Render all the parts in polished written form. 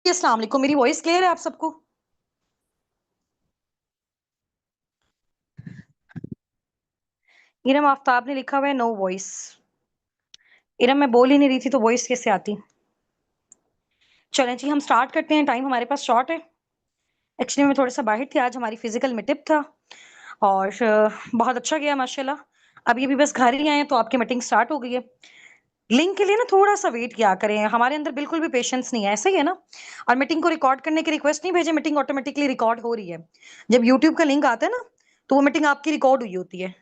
अस्सलाम वालेकुम। मेरी वॉइस क्लियर है आप सबको? इरम आफ्ताब ने लिखा हुआ है नो वॉइस। इरम, मैं बोल ही नहीं रही थी तो वॉइस कैसे आती? चलें जी, हम स्टार्ट करते हैं। टाइम हमारे पास शॉर्ट है। एक्चुअली मैं थोड़ा सा बाहर थी, आज हमारी फिजिकल मीटअप था और बहुत अच्छा गया माशाल्लाह। अभी अभी बस घर ही आए हैं तो आपकी मीटिंग स्टार्ट हो गई है। लिंक के लिए ना थोड़ा सा वेट किया करें, हमारे अंदर बिल्कुल भी पेशेंस नहीं है, ऐसा ही है ना। और मीटिंग को रिकॉर्ड करने की रिक्वेस्ट नहीं भेजे, मीटिंग ऑटोमेटिकली रिकॉर्ड हो रही है। जब यूट्यूब का लिंक आता है ना तो वो मीटिंग आपकी रिकॉर्ड हुई होती है।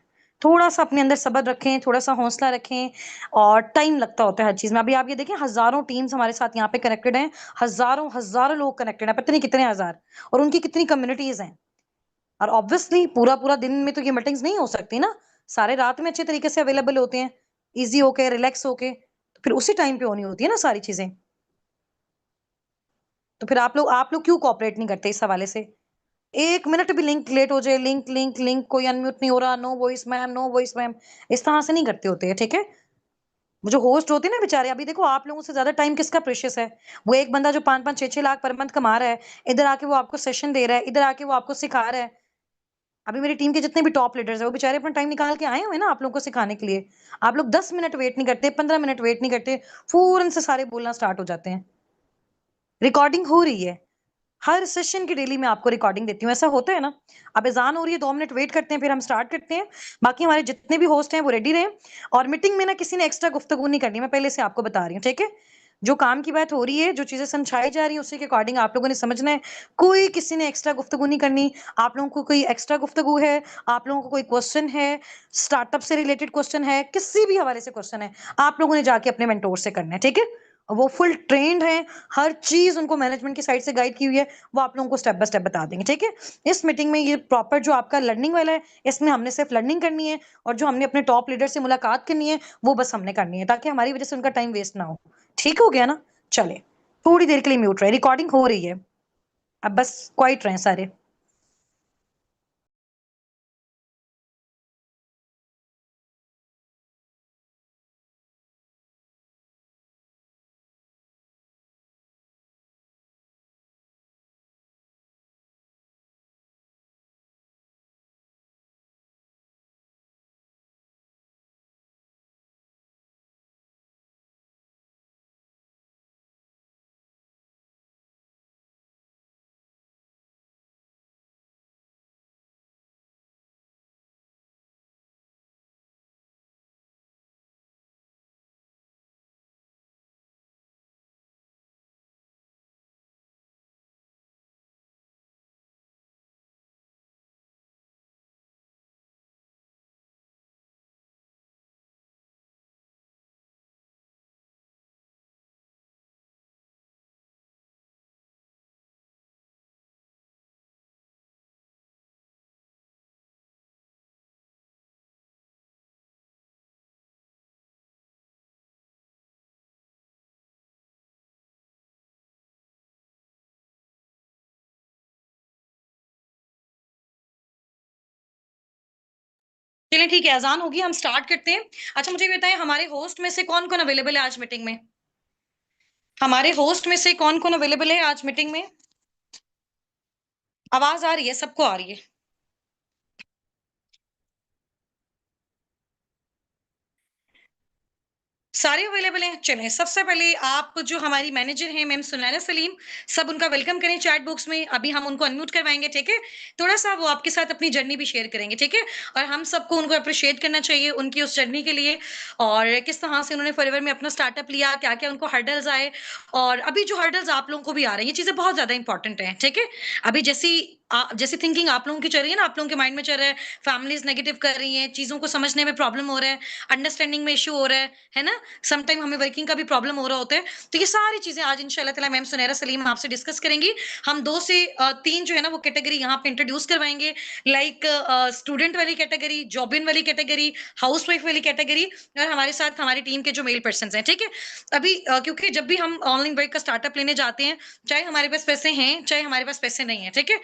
थोड़ा सा अपने अंदर सब्र रखें, थोड़ा सा हौसला रखें। और टाइम लगता होता है हर चीज में। अभी आप ये देखें, हजारों टीम्स हमारे साथ यहाँ पे कनेक्टेड हैं। हजारों हजारों लोग कनेक्टेड हैं, पता नहीं कितने हजार। और उनकी कितनी कम्युनिटीज हैं। और ऑब्वियसली पूरा पूरा दिन में तो ये मीटिंग्स नहीं हो सकती ना। सारे रात में अच्छे तरीके से अवेलेबल होते हैं, इजी होके रिलैक्स होके। तो फिर उसी टाइम पे होनी होती है ना सारी चीजें। तो फिर आप लोग क्यों कोऑपरेट नहीं करते इस हवाले से? एक मिनट भी लिंक लेट हो जाए, लिंक लिंक लिंक, कोई अनम्यूट नहीं हो रहा, no voice ma'am, no voice ma'am, इस तरह से नहीं करते होते हैं, ठीक है। वो जो होस्ट होते हैं ना बेचारे, अभी देखो आप लोगों से ज्यादा टाइम किसका प्रेशियस है। वो एक बंदा जो 5-5 6-6 लाख पर मंथ कमा रहा है, इधर आके वो आपको सेशन दे रहा है, इधर आके वो आपको सिखा रहा है। अभी मेरी टीम के जितने भी टॉप लीडर्स हैं वो बेचारे अपना टाइम निकाल के आए हुए हैं ना आप लोगों को सिखाने के लिए। आप लोग 10 मिनट वेट नहीं करते, 15 मिनट वेट नहीं करते, फौरन से सारे बोलना स्टार्ट हो जाते हैं। रिकॉर्डिंग हो रही है। हर सेशन की डेली मैं आपको रिकॉर्डिंग देती हूँ, ऐसा होता है ना। अब अजान हो रही है, 2 मिनट वेट करते हैं, फिर हम स्टार्ट करते हैं। बाकी हमारे जितने भी होस्ट हैं वो रेडी रहे। और मीटिंग में ना किसी ने एक्स्ट्रा गुफ्तगू नहीं करनी, मैं पहले से आपको बता रही हूँ, ठीक है। जो काम की बात हो रही है, जो चीजें समझाई जा रही है, उसी के अकॉर्डिंग आप लोगों ने समझना है। कोई किसी ने एक्स्ट्रा गुफ्तगू नहीं करनी। आप लोगों को कोई एक्स्ट्रा गुफ्तगू है, आप लोगों को कोई क्वेश्चन है, स्टार्टअप से रिलेटेड क्वेश्चन है, किसी भी हवाले से क्वेश्चन है, आप लोगों ने जाके अपने मेंटोर से करना है, ठीक है। वो फुल ट्रेंड है। हर चीज उनको मैनेजमेंट की साइड से गाइड की हुई है। वो आप लोगों को स्टेप बाय स्टेप बता देंगे, ठीक है। इस मीटिंग में ये प्रॉपर जो आपका लर्निंग वाला है, इसमें हमने सिर्फ लर्निंग करनी है। और जो हमने अपने टॉप लीडर से मुलाकात करनी है वो बस हमने करनी है, ताकि हमारी वजह से उनका टाइम वेस्ट ना हो। ठीक हो गया ना? चले, थोड़ी देर के लिए म्यूट रहे, रिकॉर्डिंग हो रही है। अब बस क्वाइट रहे सारे। चलिए ठीक है, अजान होगी, हम स्टार्ट करते हैं। अच्छा मुझे ये बताएं, हमारे होस्ट में से कौन कौन अवेलेबल है आज मीटिंग में? हमारे होस्ट में से कौन कौन अवेलेबल है आज मीटिंग में? आवाज आ रही है? सबको आ रही है? सारे अवेलेबल हैं। चलें, सबसे पहले आप जो हमारी मैनेजर हैं मैम सुनैना सलीम, सब उनका वेलकम करें चैट बॉक्स में। अभी हम उनको अनम्यूट करवाएंगे, ठीक है। थोड़ा सा वो आपके साथ अपनी जर्नी भी शेयर करेंगे, ठीक है। और हम सबको उनको अप्रिशिएट करना चाहिए उनकी उस जर्नी के लिए। और किस तरह से उन्होंने फॉरएवर में अपना स्टार्टअप लिया, क्या क्या उनको हर्डल्स आए। और अभी जो हर्डल्स आप लोगों को भी आ रहे हैं, ये चीजें बहुत ज्यादा इंपॉर्टेंट है, ठीक है। अभी जैसी थिंकिंग आप लोगों की चल रही है ना, आप लोगों के माइंड में चल रहा है, फैमिलीज नेगेटिव कर रही हैं, चीजों को समझने में प्रॉब्लम हो रहा है, अंडरस्टैंडिंग में इशू हो रहा है ना। सम टाइम हमें वर्किंग का भी प्रॉब्लम हो रहा होता है। तो ये सारी चीजें आज इंशाल्लाह ताला मैम सुनैरा सलीम आपसे डिस्कस करेंगी। हम 2 से 3 जो है ना वो कैटेगरी यहाँ पे इंट्रोड्यूस करवाएंगे। लाइक स्टूडेंट वाली कैटेगरी, जॉब इन वाली कैटेगरी, हाउसवाइफ वाली कैटेगरी, और हमारे साथ हमारी टीम के जो मेल पर्सन हैं, ठीक है। अभी क्योंकि जब भी हम ऑनलाइन वर्क का स्टार्टअप लेने जाते हैं, चाहे हमारे पास पैसे हैं चाहे हमारे पास पैसे नहीं है, ठीक है।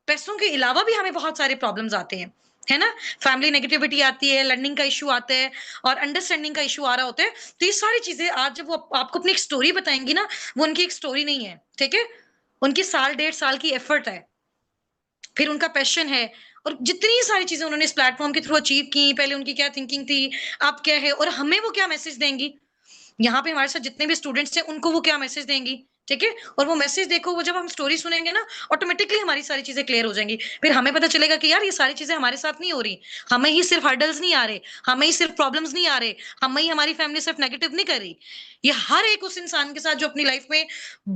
पैसों के अलावा भी हमें बहुत सारे प्रॉब्लम्स आते हैं, है ना। फैमिली नेगेटिविटी आती है, लर्निंग का इशू आता है, और अंडरस्टैंडिंग का इशू आ रहा होता है। तो ये सारी चीजें आज जब वो आपको अपनी एक स्टोरी बताएंगी ना, वो उनकी एक स्टोरी नहीं है, ठीक है। उनकी साल 1.5 साल की एफर्ट है, फिर उनका पैशन है और जितनी सारी चीज़ें उन्होंने इस प्लेटफ़ॉर्म के थ्रू अचीव की, पहले उनकी क्या थिंकिंग थी, अब क्या है और हमें वो क्या मैसेज देंगी? यहाँ पे हमारे साथ जितने भी स्टूडेंट्स हैं, उनको वो क्या मैसेज देंगी, ठीक है? और वो मैसेज देखो, वो जब हम स्टोरी सुनेंगे ना, ऑटोमैटिकली हमारी सारी चीज़ें क्लियर हो जाएँगी। फिर हमें पता चलेगा कि यार ये सारी चीज़ें हमारे साथ नहीं हो रही। हमें ही सिर्फ हर्डल्स नहीं आ रहे, हमें ही सिर्फ प्रॉब्लम्स नहीं आ रहे, हमें ही हमारी फैमिली सिर्फ नेगेटिव नहीं कर रही। ये हर एक उस इंसान के साथ जो अपनी लाइफ में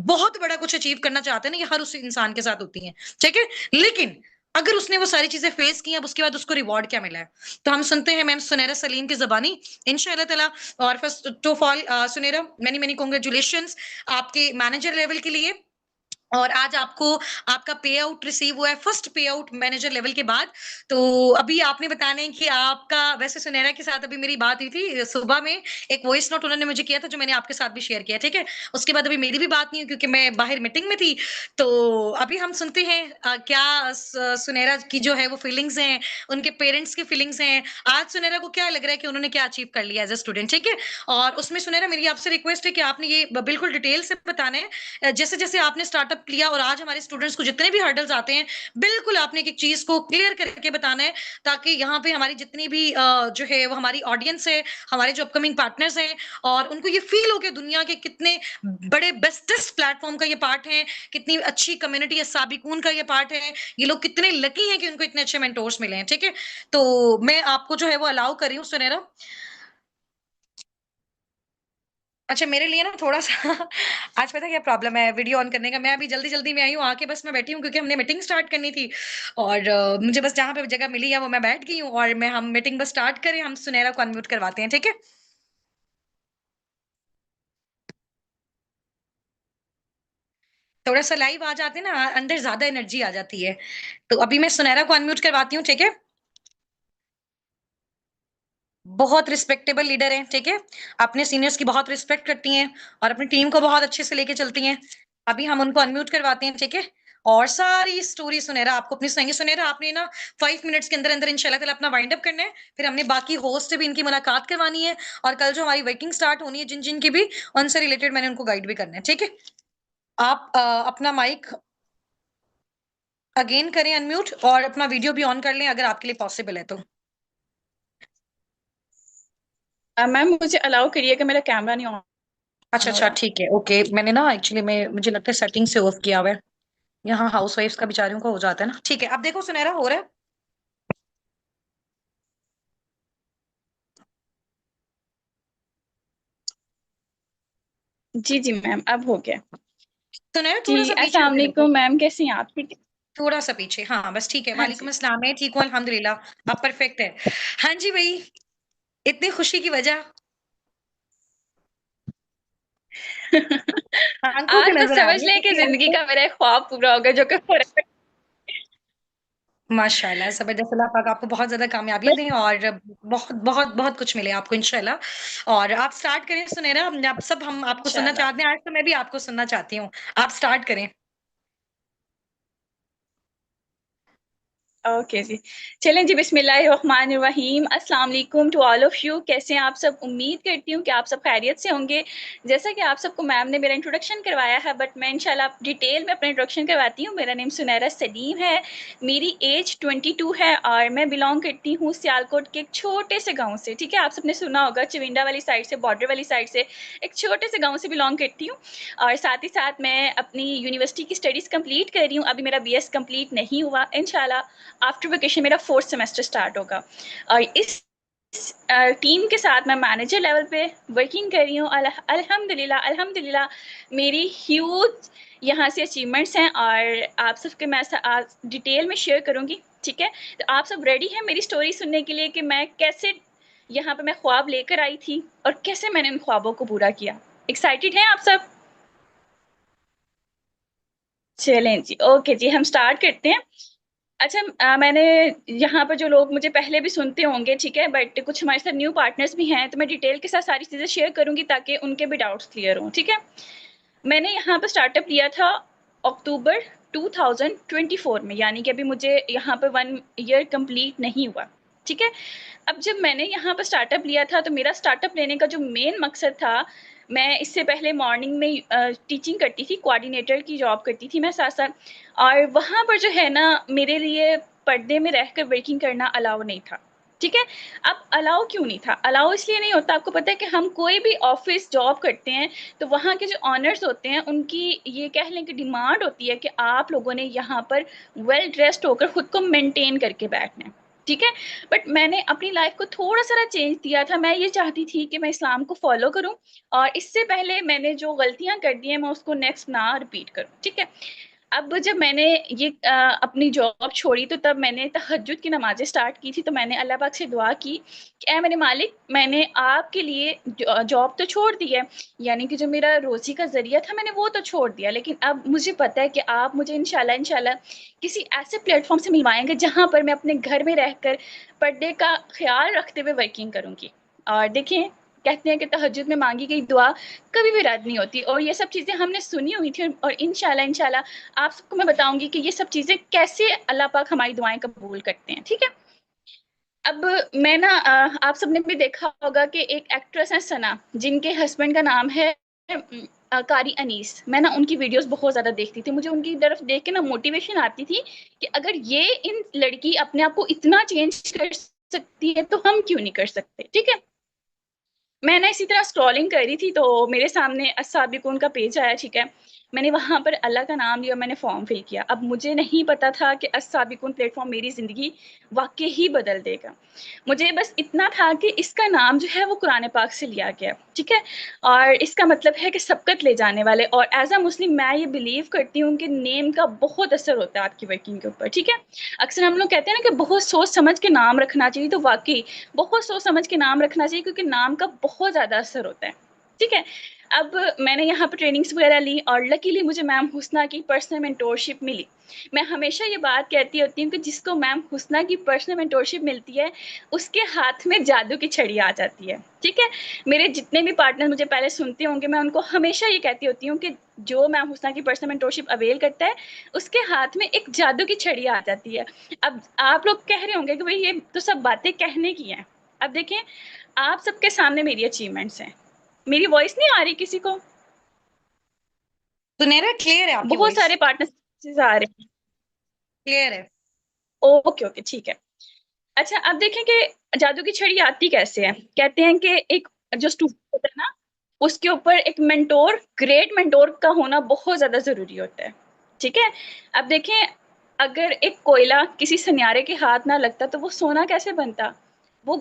बहुत बड़ा कुछ अचीव करना चाहते हैं ना, ये हर उस इंसान के साथ होती हैं, ठीक है? लेकिन अगर उसने वो सारी चीज़ें फेस की, अब उसके बाद उसको रिवॉर्ड क्या मिला है? तो हम सुनते हैं मैम सुनैरा सलीम की ज़बानी इंशाअल्लाह ताला। और first of all Sunaira, many many congratulations आपके मैनेजर लेवल के लिए। और आज आपको आपका पे आउट रिसीव हुआ है, फर्स्ट पे आउट मैनेजर लेवल के बाद। तो अभी आपने बताना है कि आपका, वैसे सुनैरा के साथ अभी मेरी बात हुई थी सुबह में, एक वॉइस नोट उन्होंने मुझे किया था जो मैंने आपके साथ भी शेयर किया, ठीक है? उसके बाद अभी मेरी भी बात नहीं हुई क्योंकि मैं बाहर मीटिंग में थी। तो अभी हम सुनते हैं क्या सुनैरा की जो है वो फीलिंग्स हैं, उनके पेरेंट्स की फीलिंग्स हैं। आज सुनैरा को क्या लग रहा है कि उन्होंने क्या अचीव कर लिया एज़ अ स्टूडेंट, ठीक है? और उसमें सुनैरा मेरी आपसे रिक्वेस्ट है कि आपने ये बिल्कुल डिटेल से बताना है। जैसे-जैसे आपने स्टार्टअप लिया और आज हमारे स्टूडेंट्स को जितने भी हर्डल्स आते हैं, बिल्कुल आपने एक-एक चीज़ को क्लियर करके बताना है, ताकि यहाँ पे हमारी जितनी भी जो है वो हमारी ऑडियंस है, हमारे जो अपकमिंग पार्टनर्स हैं और उनको ये फ़ील हो कि दुनिया के कितने बड़े बेस्टेस्ट प्लेटफ़ॉर्म का ये पार्ट है, कितनी अच्छी कम्युनिटी है, साबिकून का ये पार्ट है, ये लोग कितने लकी हैं कि उनको इतने अच्छे मेंटोर्स मिले हैं, ठीक है? तो मैं आपको जो है वो अलाउ कर रही हूँ सुनैरा। अच्छा, मेरे लिए ना थोड़ा-सा आज पता है क्या प्रॉब्लम है वीडियो ऑन करने का, मैं अभी जल्दी-जल्दी में आई हूँ, आके बस मैं बैठी हूँ क्योंकि हमने मीटिंग स्टार्ट करनी थी और मुझे बस जहाँ पे जगह मिली है वो मैं बैठ गई हूँ और मैं हम मीटिंग बस स्टार्ट करें, हम सुनैरा को अनम्यूट करवाते हैं, ठीक है? थोड़ा-सा लाइव आ जाते हैं ना, अंदर ज़्यादा एनर्जी आ जाती है। तो अभी मैं सुनैरा को अनम्यूट करवाती हूँ, ठीक है? बहुत रिस्पेक्टेबल लीडर हैं, ठीक है? अपने सीनियर्स की बहुत रिस्पेक्ट करती हैं और अपनी टीम को बहुत अच्छे से लेके चलती हैं। अभी हम उनको अनम्यूट करवाते हैं, ठीक है? और सारी स्टोरी सुनैरा आपको अपनी सुनाएँगी। सुनैरा आपने ना 5 मिनट्स के अंदर-अंदर इंशाल्लाह ताला अपना वाइंड अप करना है। फिर हमने बाकी होस्ट से भी इनकी मुलाकात करवानी है और कल जो हमारी वर्किंग स्टार्ट होनी है जिन-जिन की भी, उनसे रिलेटेड मैंने उनको गाइड भी करना है, ठीक है? आप अपना माइक अगेन करें अनम्यूट और अपना वीडियो भी ऑन कर लें अगर आपके लिए पॉसिबल है तो। मैम मुझे अलाउ करिएगा, मेरा कैमरा नहीं ऑन अच्छा, हो अच्छा, रहा। ठीक है, ओके। मैंने ना एक्चुअली में मुझे लगता है सेटिंग से ऑफ किया हुआ है। यहाँ हाउसवाइफ्स का बेचारियों का हो जाता है ना। ठीक है, अब देखो सुनहरा हो रहा है? जी जी मैम, अब हो गया। सुनहरा जी थोड़ा-सा पीछे अस्सलाम होके देखो। वालेकुम मैम, कैसी हैं आप? ठीक है। थोड़ा-सा पीछे, हाँ, बस ठीक है। हाँ वालेकुम जी। अस्सलाम, मैं ठीक हूँ अल्हम्दुलिल्लाह, अब परफेक्ट है। हाँ जी भई, इतनी खुशी की वजह? आँखों पे आज बस नज़र आ समझ रही है लें कि क्योंकि आज जिंदगी तो का मेरा एक ख्वाब पूरा हो गया, जो कि माशाल्लाह, ज़बरदस्त। अल्लाह पाक आपको बहुत ज़्यादा कामयाबियाँ दें और बहुत, बहुत, बहुत कुछ मिले आपको इंशाल्लाह। और आप स्टार्ट करें सुनहरा, आप सब हम आपको सुनना इंशाल्लाह। चाहते हैं, आज तो मैं भी आपको सुनना चाहती हूँ। आप स्टार्ट करें। ओके जी। चलें जी, बिस्मिल्लाहिर्रहमानिर्रहीम। अस्सलाम वालेकुम टू ऑल ऑफ यू। कैसे हैं आप सब? उम्मीद करती हूँ कि आप सब खैरियत से होंगे। जैसा कि आप सबको मैम ने मेरा इंट्रोडक्शन करवाया है, बट मैं इंशाल्लाह डिटेल में अपना इंट्रोडक्शन करवाती हूँ। मेरा नेम सुनैरा सलीम है, मेरी एज 22 है और मैं बिलोंग करती हूँ सियालकोट के एक छोटे से गाँव से, ठीक है? आप सबने सुना होगा चविंडा वाली साइड से, बॉर्डर वाली साइड से, एक छोटे से गाँव से बिलोंग करती हूँ। और साथ ही साथ मैं अपनी यूनिवर्सिटी की स्टडीज़ कंप्लीट कर रही हूँ। अभी मेरा बीएस कंप्लीट नहीं हुआ, इंशाल्लाह आफ्टर वेकेशन मेरा 4th सेमेस्टर स्टार्ट होगा। और इस टीम के साथ मैं मैनेजर लेवल पे वर्किंग कर रही हूँ। अल्हम्दुलिल्लाह अल्हम्दुलिल्लाह मेरी ह्यूज यहाँ से अचीवमेंट्स हैं और आप सबके मैं आज डिटेल में शेयर करूँगी, ठीक है? तो आप सब रेडी हैं मेरी स्टोरी सुनने के लिए कि मैं कैसे यहाँ पे मैं ख्वाब लेकर आई थी और कैसे मैंने उन ख्वाबों को पूरा किया? एक्साइटेड हैं आप सब? चलें जी, ओके जी, हम स्टार्ट करते हैं। अच्छा मैंने यहाँ पर जो लोग मुझे पहले भी सुनते होंगे, ठीक है, बट कुछ हमारे साथ न्यू पार्टनर्स भी हैं, तो मैं डिटेल के साथ सारी चीज़ें शेयर करूँगी ताकि उनके भी डाउट्स क्लियर हों, ठीक है? मैंने यहाँ पर स्टार्टअप लिया था अक्टूबर 2024 में, यानी कि अभी मुझे यहाँ पर 1 ईयर कंप्लीट नहीं हुआ, ठीक है? अब जब मैंने यहाँ पर स्टार्टअप लिया था, तो मेरा स्टार्टअप लेने का जो मेन मकसद था, मैं इससे पहले मॉर्निंग में टीचिंग करती थी, कोऑर्डिनेटर की जॉब करती थी मैं साथ-साथ, और वहाँ पर जो है ना मेरे लिए पर्दे में रहकर वर्किंग करना अलाउ नहीं था, ठीक है? अब अलाउ क्यों नहीं था? अलाउ इसलिए नहीं होता, आपको पता है कि हम कोई भी ऑफ़िस जॉब करते हैं, तो वहाँ के जो ओनर्स होते हैं, उनकी ये कह लें कि डिमांड होती है कि आप लोगों ने यहाँ पर वेल ड्रेस्ड होकर खुद को मेंटेन करके बैठना है, ठीक है? बट मैंने अपनी लाइफ़ को थोड़ा-सा चेंज दिया था, मैं ये चाहती थी कि मैं इस्लाम को फ़ॉलो करूँ और इससे पहले मैंने जो गलतियाँ कर दी हैं, मैं उसको नेक्स्ट ना रिपीट करूँ, ठीक है? अब जब मैंने ये अपनी जॉब छोड़ी, तो तब मैंने तहज्जुद की नमाज़ें स्टार्ट की थी, तो मैंने अल्लाह पाक से दुआ की कि ऐ मेरे मालिक, मैंने आपके लिए जॉब तो छोड़ दी है, यानी कि जो मेरा रोज़ी का ज़रिया था मैंने वो तो छोड़ दिया, लेकिन अब मुझे पता है कि आप मुझे इंशाल्लाह किसी ऐसे प्लेटफ़ॉर्म से मिलवाएँगे जहाँ पर मैं अपने घर में रहकर पर्दे का ख़्याल रखते हुए वर्किंग करूँगी। और देखिए, कहते हैं कि तहज्जुद में माँगी गई दुआ कभी भी रद्द नहीं होती, और ये सब चीज़ें हमने सुनी हुई थी, और इंशाल्लाह आप सबको मैं बताऊँगी कि ये सब चीज़ें कैसे अल्लाह पाक हमारी दुआएँ कबूल करते हैं, ठीक है? अब मैं ना आप सबने भी देखा होगा कि एक एक्ट्रेस हैं सना, जिनके हस्बैंड का नाम है कारी अनीस। मैं ना उनकी वीडियोज़ बहुत ज़्यादा देखती थी। मुझे उनकी तरफ देख के ना मोटिवेशन आती थी कि अगर ये इन लड़की अपने आप को इतना चेंज कर सकती है, तो हम क्यों नहीं कर सकते, ठीक है? मैं ना इसी तरह स्क्रॉलिंग कर रही थी, तो मेरे सामने अस्साबिकून का पेज आया, ठीक है? मैंने वहाँ पर अल्लाह का नाम लिया, मैंने फॉर्म फिल किया। अब मुझे नहीं पता था कि अस्साबिकून प्लेटफ़ॉर्म मेरी ज़िंदगी वाक़ई ही बदल देगा। मुझे बस इतना था कि इसका नाम जो है वो कुरान पाक से लिया गया, ठीक है? और इसका मतलब है कि सबकत ले जाने वाले, और एज़ अ मुस्लिम मैं ये बिलीव करती हूँ कि नेम का बहुत असर होता है आपकी वर्किंग के ऊपर, ठीक है? अक्सर हम लोग कहते हैं ना कि बहुत सोच समझ के नाम रखना चाहिए, तो वाक़ई बहुत सोच समझ के नाम रखना चाहिए, क्योंकि नाम का बहुत ज़्यादा असर होता है, ठीक है? अब मैंने यहाँ पे ट्रेनिंग्स वगैरह ली, और लकीली मुझे मैम हुस्ना की पर्सनल मेंटोरशिप मिली। मैं हमेशा ये बात कहती होती हूँ कि जिसको मैम हुस्ना की पर्सनल मेंटोरशिप मिलती है, उसके हाथ में जादू की छड़ी आ जाती है, ठीक है? मेरे जितने भी पार्टनर मुझे पहले सुनते होंगे, मैं उनको हमेशा ये कहती होती हूँ कि जो मैम हुस्ना की पर्सनल मेंटोरशिप अवेल करता है, उसके हाथ में एक जादू की छड़ी आ जाती है। अब आप लोग कह रहे होंगे कि भई ये तो सब बातें कहने की हैं। अब देखें, आप सबके सामने मेरी अचीवमेंट्स हैं। मेरी वॉइस नहीं आ रही किसी को? सुनहरा क्लियर है आपकी बहुत वॉइस। सारे पार्टनर्स आ रहे हैं। क्लियर है। ओके, ओके, ठीक है। अच्छा, अब देखें कि जादू की छड़ी आती कैसे है? कहते हैं कि एक जो स्टूडेंट होता है ना, उसके ऊपर एक मेंटर, ग्रेट मेंटर का होना बहुत ज़्यादा ज़रूरी होता है, ठीक है? अब देखें, अगर एक कोयला किसी सुनहरे के हाथ ना लगता, तो वो सोना कैसे बनता? वो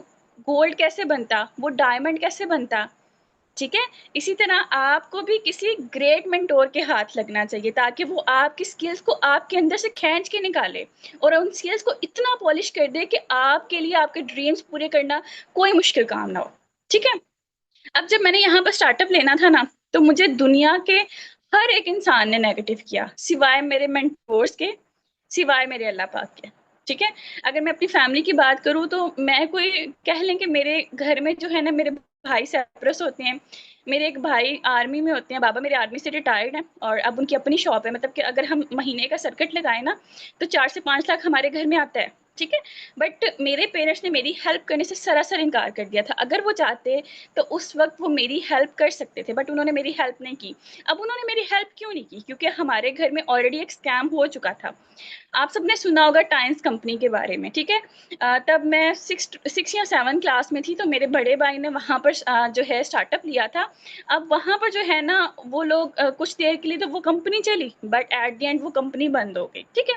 गोल्ड कैसे बनता? वो डायमंड कैसे बनता? ठीक है? इसी तरह आपको भी किसी ग्रेट मेंटर के हाथ लगना चाहिए, ताकि वो आपकी स्किल्स को आपके अंदर से खींच के निकाले और उन स्किल्स को इतना पॉलिश कर दे कि आपके लिए आपके ड्रीम्स पूरे करना कोई मुश्किल काम ना हो। ठीक है? अब जब मैंने यहाँ पर स्टार्टअप लेना था ना, तो मुझे दुनिया के हर एक इंसान ने नेगेटिव किया, सिवाय मेरे मेंटोर्स के, सिवाय मेरे अल्लाह पाक के। ठीक है? अगर मैं अपनी फैमिली की बात करूँ, तो मैं कोई कह लें कि मेरे घर में जो है ना, मेरे भाई सेपरस होते हैं, मेरे एक भाई आर्मी में होते हैं, बाबा मेरे आर्मी से रिटायर्ड हैं और अब उनकी अपनी शॉप है। मतलब कि अगर हम महीने का सर्किट लगाएँ ना, तो 4 से 5 लाख हमारे घर में आता है। ठीक है? बट मेरे पेरेंट्स ने मेरी हेल्प करने से सरासर इनकार कर दिया था। अगर वो चाहते, तो उस वक़्त वो मेरी हेल्प कर सकते थे, बट उन्होंने मेरी हेल्प नहीं की। अब उन्होंने मेरी हेल्प क्यों नहीं की? क्योंकि हमारे घर में ऑलरेडी एक स्कैम हो चुका था। आप सबने सुना होगा टाइम्स कंपनी के बारे में, ठीक है? तब मैं 6 या 7 क्लास में थी, तो मेरे बड़े भाई ने वहाँ पर जो है स्टार्टअप लिया था। अब वहाँ पर जो है ना, वो लोग कुछ देर के लिए तो वो कंपनी चली, बट एट द एंड वो कंपनी बंद हो गई, ठीक है?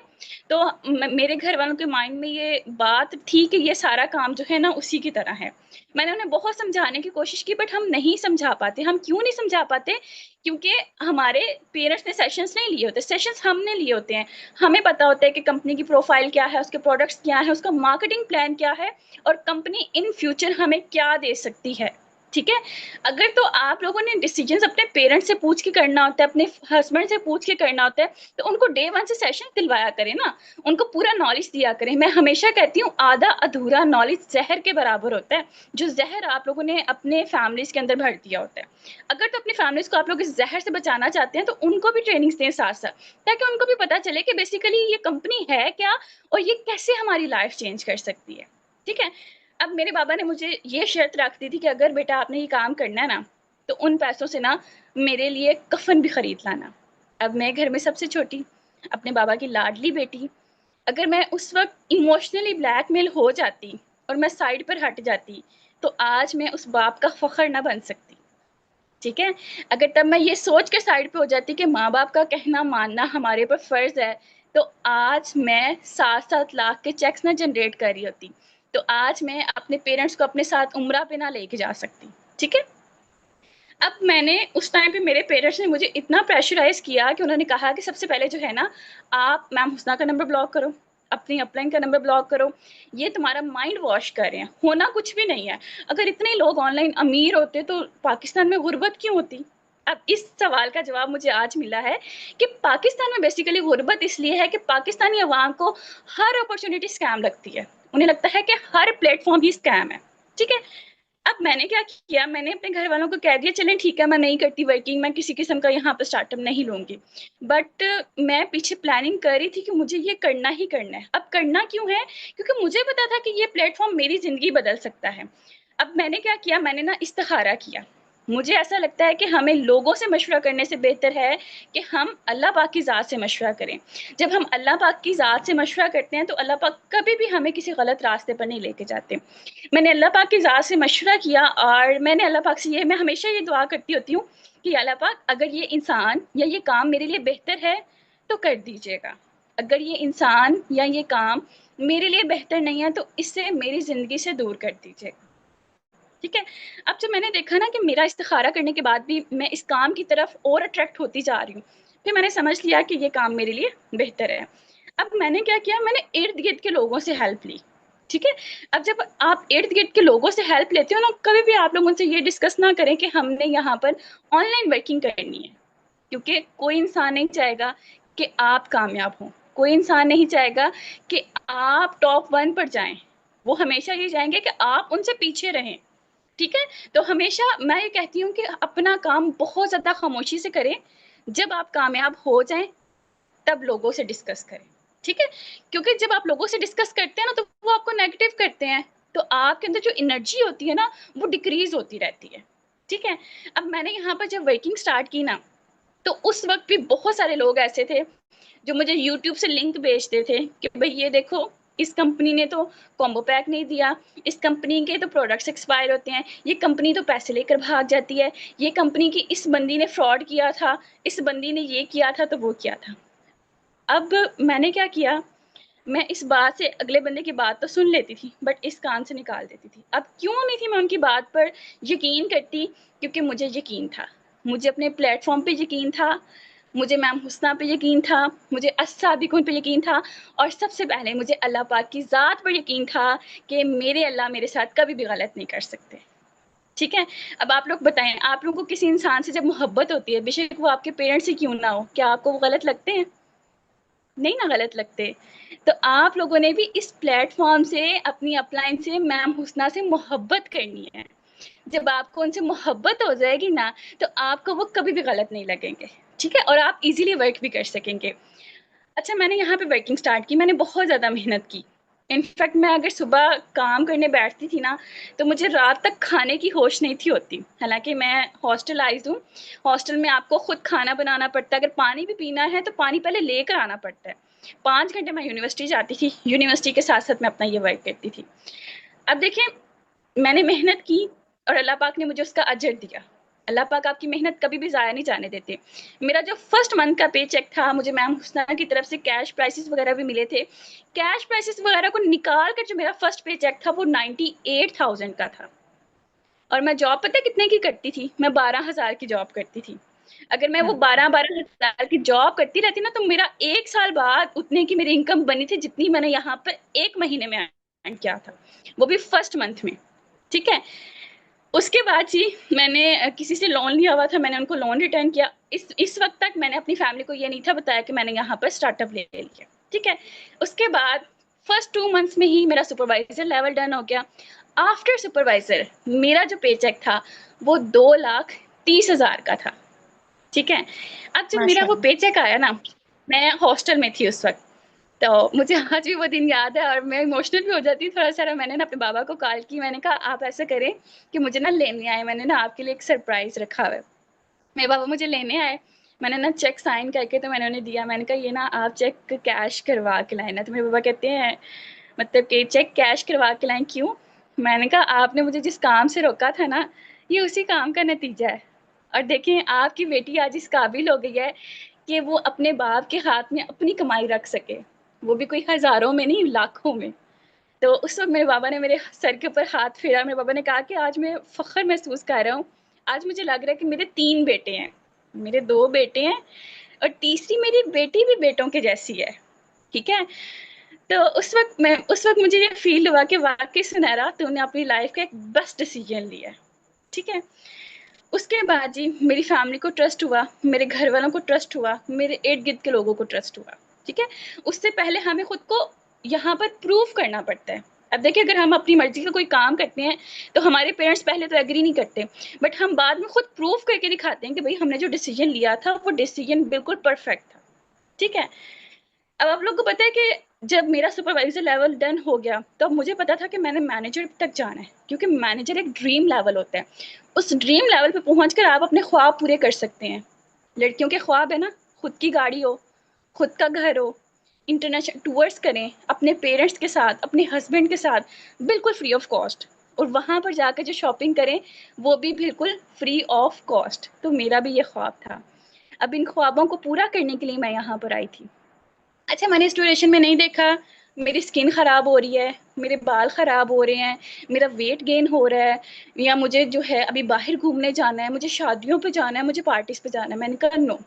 तो मेरे घर वालों के माइंड में ये बात थी कि ये सारा काम जो है ना, उसी की तरह है। मैंने उन्हें बहुत समझाने की कोशिश की, बट हम नहीं समझा पाते। हम क्यों नहीं समझा पाते? क्योंकि हमारे पेरेंट्स ने सेशंस नहीं लिए होते, सेशंस हमने लिए होते हैं। हमें पता होता है कि कंपनी की प्रोफाइल क्या है, उसके प्रोडक्ट्स क्या है, उसका मार्केटिंग प्लान क्या है और कंपनी इन फ्यूचर हमें क्या दे सकती है, ठीक है? अगर तो आप लोगों ने डिसीजंस अपने पेरेंट्स से पूछ के करना होता है, अपने हस्बैंड से पूछ के करना होता है, तो उनको डे 1 से सेशन दिलवाया करें ना, उनको पूरा नॉलेज दिया करें। मैं हमेशा कहती हूँ, आधा अधूरा नॉलेज ज़हर के बराबर होता है, जो ज़हर आप लोगों ने अपने फैमिलीज़ के अंदर भर दिया होता है। अगर तो अपनी फैमिलीज़ को आप लोग इस ज़हर से बचाना चाहते हैं, तो उनको भी ट्रेनिंग्स दें साथ-साथ, ताकि उनको भी पता चले कि बेसिकली ये कंपनी है क्या और ये कैसे हमारी लाइफ चेंज कर सकती है, ठीक है? अब मेरे बाबा ने मुझे ये शर्त रख दी थी कि अगर बेटा आपने ये काम करना है ना, तो उन पैसों से ना मेरे लिए कफन भी खरीद लाना। अब मैं घर में सबसे छोटी, अपने बाबा की लाडली बेटी, अगर मैं उस वक्त इमोशनली ब्लैकमेल हो जाती और मैं साइड पर हट जाती, तो आज मैं उस बाप का फखर ना बन सकती। ठीक है, अगर तब मैं ये सोच के साइड पे हो जाती कि माँ बाप का कहना मानना हमारे ऊपर फर्ज है, तो आज मैं 7-7 लाख के चेक्स ना जनरेट कर रही होती। तो आज मैं अपने पेरेंट्स को अपने साथ उम्रा पे ना लेके जा सकती। ठीक है, अब मैंने उस टाइम पे मेरे पेरेंट्स ने मुझे इतना प्रेशराइज किया कि उन्होंने कहा कि सबसे पहले जो है ना, आप मैम हुस्ना का नंबर ब्लॉक करो, अपनी अपलाइन का नंबर ब्लॉक करो, ये तुम्हारा माइंड वॉश कर रहे हैं, होना कुछ भी नहीं है। अगर इतने लोग ऑनलाइन अमीर होते तो पाकिस्तान में गुर्बत क्यों होती। अब इस सवाल का जवाब मुझे आज मिला है कि पाकिस्तान में बेसिकली गुर्बत इसलिए है कि पाकिस्तानी अवाम को हर अपॉर्चुनिटी स्कैम लगती है, उन्हें लगता है कि हर प्लेटफॉर्म ही स्कैम है। ठीक है, अब मैंने क्या किया, मैंने अपने घर वालों को कह दिया चलें ठीक है, मैं नहीं करती वर्किंग, मैं किसी किस्म का यहाँ पर स्टार्टअप नहीं लूंगी। बट मैं पीछे प्लानिंग कर रही थी कि मुझे ये करना ही करना है। अब करना क्यों है, क्योंकि मुझे पता था कि ये प्लेटफॉर्म मेरी ज़िंदगी बदल सकता है। अब मैंने क्या किया, मैंने ना इस्तिखारा किया। मुझे ऐसा लगता है कि हमें लोगों से मशवरा करने से बेहतर है कि हम अल्लाह पाक की ज़ात से मशवरा करें। जब हम अल्लाह पाक की ज़ात से मशवरा करते हैं तो अल्लाह पाक कभी भी हमें किसी गलत रास्ते पर नहीं लेके जाते। मैंने अल्लाह पाक की ज़ात से मशवरा किया और मैंने अल्लाह पाक से मैं हमेशा ये दुआ करती होती हूँ कि अल्लाह पाक अगर ये इंसान या ये काम मेरे लिए बेहतर है तो कर दीजिएगा, अगर ये इंसान या ये काम मेरे लिए बेहतर नहीं है तो इससे मेरी ज़िंदगी से दूर कर दीजिएगा। ठीक है, अब जब मैंने देखा ना कि मेरा इस्तिखारा करने के बाद भी मैं इस काम की तरफ और अट्रैक्ट होती जा रही हूँ, फिर मैंने समझ लिया कि ये काम मेरे लिए बेहतर है। अब मैंने क्या किया, मैंने इर्द गिर्द के लोगों से हेल्प ली। ठीक है, अब जब आप इर्द गिर्द के लोगों से हेल्प लेते हो ना, कभी भी आप लोग उनसे ये डिस्कस ना करें कि हमने यहाँ पर ऑनलाइन वर्किंग करनी है, क्योंकि कोई इंसान नहीं चाहेगा कि आप कामयाब हों, कोई इंसान नहीं चाहेगा कि आप टॉप 1 पर जाएं। वो हमेशा ये चाहेंगे कि आप उनसे पीछे रहें। ठीक है, तो हमेशा मैं ये कहती हूँ कि अपना काम बहुत ज़्यादा खामोशी से करें, जब आप कामयाब हो जाएं तब लोगों से डिस्कस करें। ठीक है, क्योंकि जब आप लोगों से डिस्कस करते हैं ना तो वो आपको नेगेटिव करते हैं, तो आपके अंदर जो एनर्जी होती है ना वो डिक्रीज होती रहती है। ठीक है, अब मैंने यहाँ पर जब वर्किंग स्टार्ट की ना, तो उस वक्त भी बहुत सारे लोग ऐसे थे जो मुझे यूट्यूब से लिंक भेजते थे कि भाई ये देखो, इस कंपनी ने तो कॉम्बो पैक नहीं दिया, इस कंपनी के तो प्रोडक्ट्स एक्सपायर होते हैं, ये कंपनी तो पैसे लेकर भाग जाती है, ये कंपनी की इस बंदी ने फ्रॉड किया था, इस बंदी ने ये किया था तो वो किया था। अब मैंने क्या किया, मैं इस बात से अगले बंदे की बात तो सुन लेती थी बट इस कान से निकाल देती थी। अब क्यों नहीं थी मैं उनकी बात पर यकीन करती, क्योंकि मुझे यकीन था, मुझे अपने प्लेटफॉर्म पे यकीन था, मुझे मैम हुस्ना पे यकीन था, मुझे अस्सादिकुन पे यकीन था, और सबसे पहले मुझे अल्लाह पाक की ज़ात पर यकीन था कि मेरे अल्लाह मेरे साथ कभी भी गलत नहीं कर सकते। ठीक है, अब आप लोग बताएं, आप लोगों को किसी इंसान से जब मोहब्बत होती है, बेशक वो आपके पेरेंट्स ही क्यों ना हो, क्या आपको वो गलत लगते हैं? नहीं ना गलत लगते। तो आप लोगों ने भी इस प्लेटफॉर्म से, अपनी अपलाइन से मैम हुस्ना से मोहब्बत करनी है। जब आपको उनसे मोहब्बत हो जाएगी ना, तो आपको वो कभी भी गलत नहीं लगेंगे। ठीक है, और आप इजीली वर्क भी कर सकेंगे। अच्छा, मैंने यहाँ पे वर्किंग स्टार्ट की, मैंने बहुत ज़्यादा मेहनत की। इनफैक्ट मैं अगर सुबह काम करने बैठती थी ना, तो मुझे रात तक खाने की होश नहीं थी होती। हालांकि मैं हॉस्टलाइज्ड हूँ, हॉस्टल में आपको खुद खाना बनाना पड़ता है, अगर पानी भी पीना है तो पानी पहले लेकर आना पड़ता है। 5 घंटे मैं यूनिवर्सिटी जाती थी, यूनिवर्सिटी के साथ साथ मैं अपना ये वर्क करती थी। अब देखिए, मैंने मेहनत की और अल्लाह पाक ने मुझे उसका अजर दिया। अल्लाह पाक आपकी मेहनत कभी भी ज़ाया नहीं जाने देते। मेरा जो फर्स्ट मंथ का पे चेक था, मुझे मैम हुस्ना की तरफ से कैश प्राइसेस वगैरह भी मिले थे। कैश प्राइसेस वगैरह को निकाल कर जो मेरा फर्स्ट पे चेक था वो 98,000 का था। और मैं जॉब पता है कितने की करती थी, मैं 12,000 की जॉब करती थी। अगर मैं वो 12,000 की जॉब करती रहती ना, तो मेरा 1 साल बाद उतने की मेरी इनकम बनी थी जितनी मैंने यहाँ पर 1 महीने में अर्न किया था, वो भी फर्स्ट मंथ में। ठीक है, उसके बाद जी मैंने किसी से लोन लिया हुआ था, मैंने उनको लोन रिटर्न किया। इस वक्त तक मैंने अपनी फैमिली को ये नहीं था बताया कि मैंने यहाँ पर स्टार्टअप ले लिया। ठीक है, उसके बाद फर्स्ट 2 मंथ्स में ही मेरा सुपरवाइजर लेवल डन हो गया। आफ्टर सुपरवाइजर मेरा जो पे चेक था वो 2,30,000 का था। ठीक है, अब जब मेरा वो माशाल्लाह। पे चेक आया ना, मैं हॉस्टल में थी उस वक्त, तो मुझे आज भी वो दिन याद है और मैं इमोशनल भी हो जाती हूँ थोड़ा-सा। मैंने ना अपने बाबा को कॉल की, मैंने कहा आप ऐसा करें कि मुझे ना लेने आएँ, मैंने ना आपके लिए एक सरप्राइज़ रखा हुआ है। मेरे पापा मुझे लेने आए, मैंने ना चेक साइन करके तो मैंने उन्हें दिया। मैंने कहा ये ना आप चेक कैश करवा के लाएँ ना। तो मेरे पापा कहते हैं मतलब कि चेक कैश करवा के लाएँ क्यों? मैंने कहा आपने मुझे जिस काम से रोका था ना, ये उसी काम का नतीजा है। और देखें आपकी बेटी आज इस काबिल हो गई है कि वो अपने बाप के हाथ में अपनी कमाई रख सके, वो भी कोई हज़ारों में नहीं, लाखों में। तो उस वक़्त मेरे बाबा ने मेरे सर के ऊपर हाथ फेरा। मेरे बाबा ने कहा कि आज मैं फ़ख्र महसूस कर रहा हूँ। आज मुझे लग रहा है कि मेरे 3 बेटे हैं। मेरे 2 बेटे हैं और तीसरी मेरी बेटी भी बेटों के जैसी है, ठीक है? तो उस वक़्त मुझे ये फ़ील हुआ कि वाक़ई सुनैरा तूने अपनी लाइफ़ का एक बेस्ट डिसीज़न लिया है, ठीक है? उसके बाद जी मेरी फैमिली को ट्रस्ट हुआ, मेरे घर वालों को ट्रस्ट हुआ, मेरे इर्द-गिर्द के लोगों को ट्रस्ट हुआ, ठीक है? उससे पहले हमें खुद को यहाँ पर प्रूव करना पड़ता है। अब देखिए अगर हम अपनी मर्ज़ी का कोई काम करते हैं, तो हमारे पेरेंट्स पहले तो एग्री नहीं करते, बट हम बाद में खुद प्रूव करके दिखाते हैं कि भई हमने जो डिसीज़न लिया था, वो डिसीज़न बिल्कुल परफेक्ट था, ठीक है? अब आप लोग को पता है कि जब मेरा सुपरवाइज़र लेवल डन हो गया, तो अब मुझे पता था कि मैंने मैनेजर तक जाना है, क्योंकि मैनेजर एक ड्रीम लेवल होता है। उस ड्रीम लेवल पे पहुँच कर आप अपने ख्वाब पूरे कर सकते हैं। लड़कियों के ख्वाब है ना, खुद की गाड़ी हो, खुद का घर हो, इंटरनेशनल टूर्स करें, अपने पेरेंट्स के साथ, अपने हस्बैंड के साथ, बिल्कुल फ्री ऑफ कॉस्ट, और वहाँ पर जाकर जो शॉपिंग करें, वो भी बिल्कुल फ्री ऑफ कॉस्ट। तो मेरा भी ये ख्वाब था। अब इन ख्वाबों को पूरा करने के लिए मैं यहाँ पर आई थी। अच्छा मैंने इस ड्यूरेशन में नहीं देखा मेरी स्किन ख़राब हो रही है, मेरे बाल ख़राब हो रहे हैं, मेरा वेट गेन हो रहा है, या मुझे जो है अभी बाहर घूमने जाना है, मुझे शादियों पे जाना है, मुझे पार्टीज़ पे जाना है। मैंने कहा नो,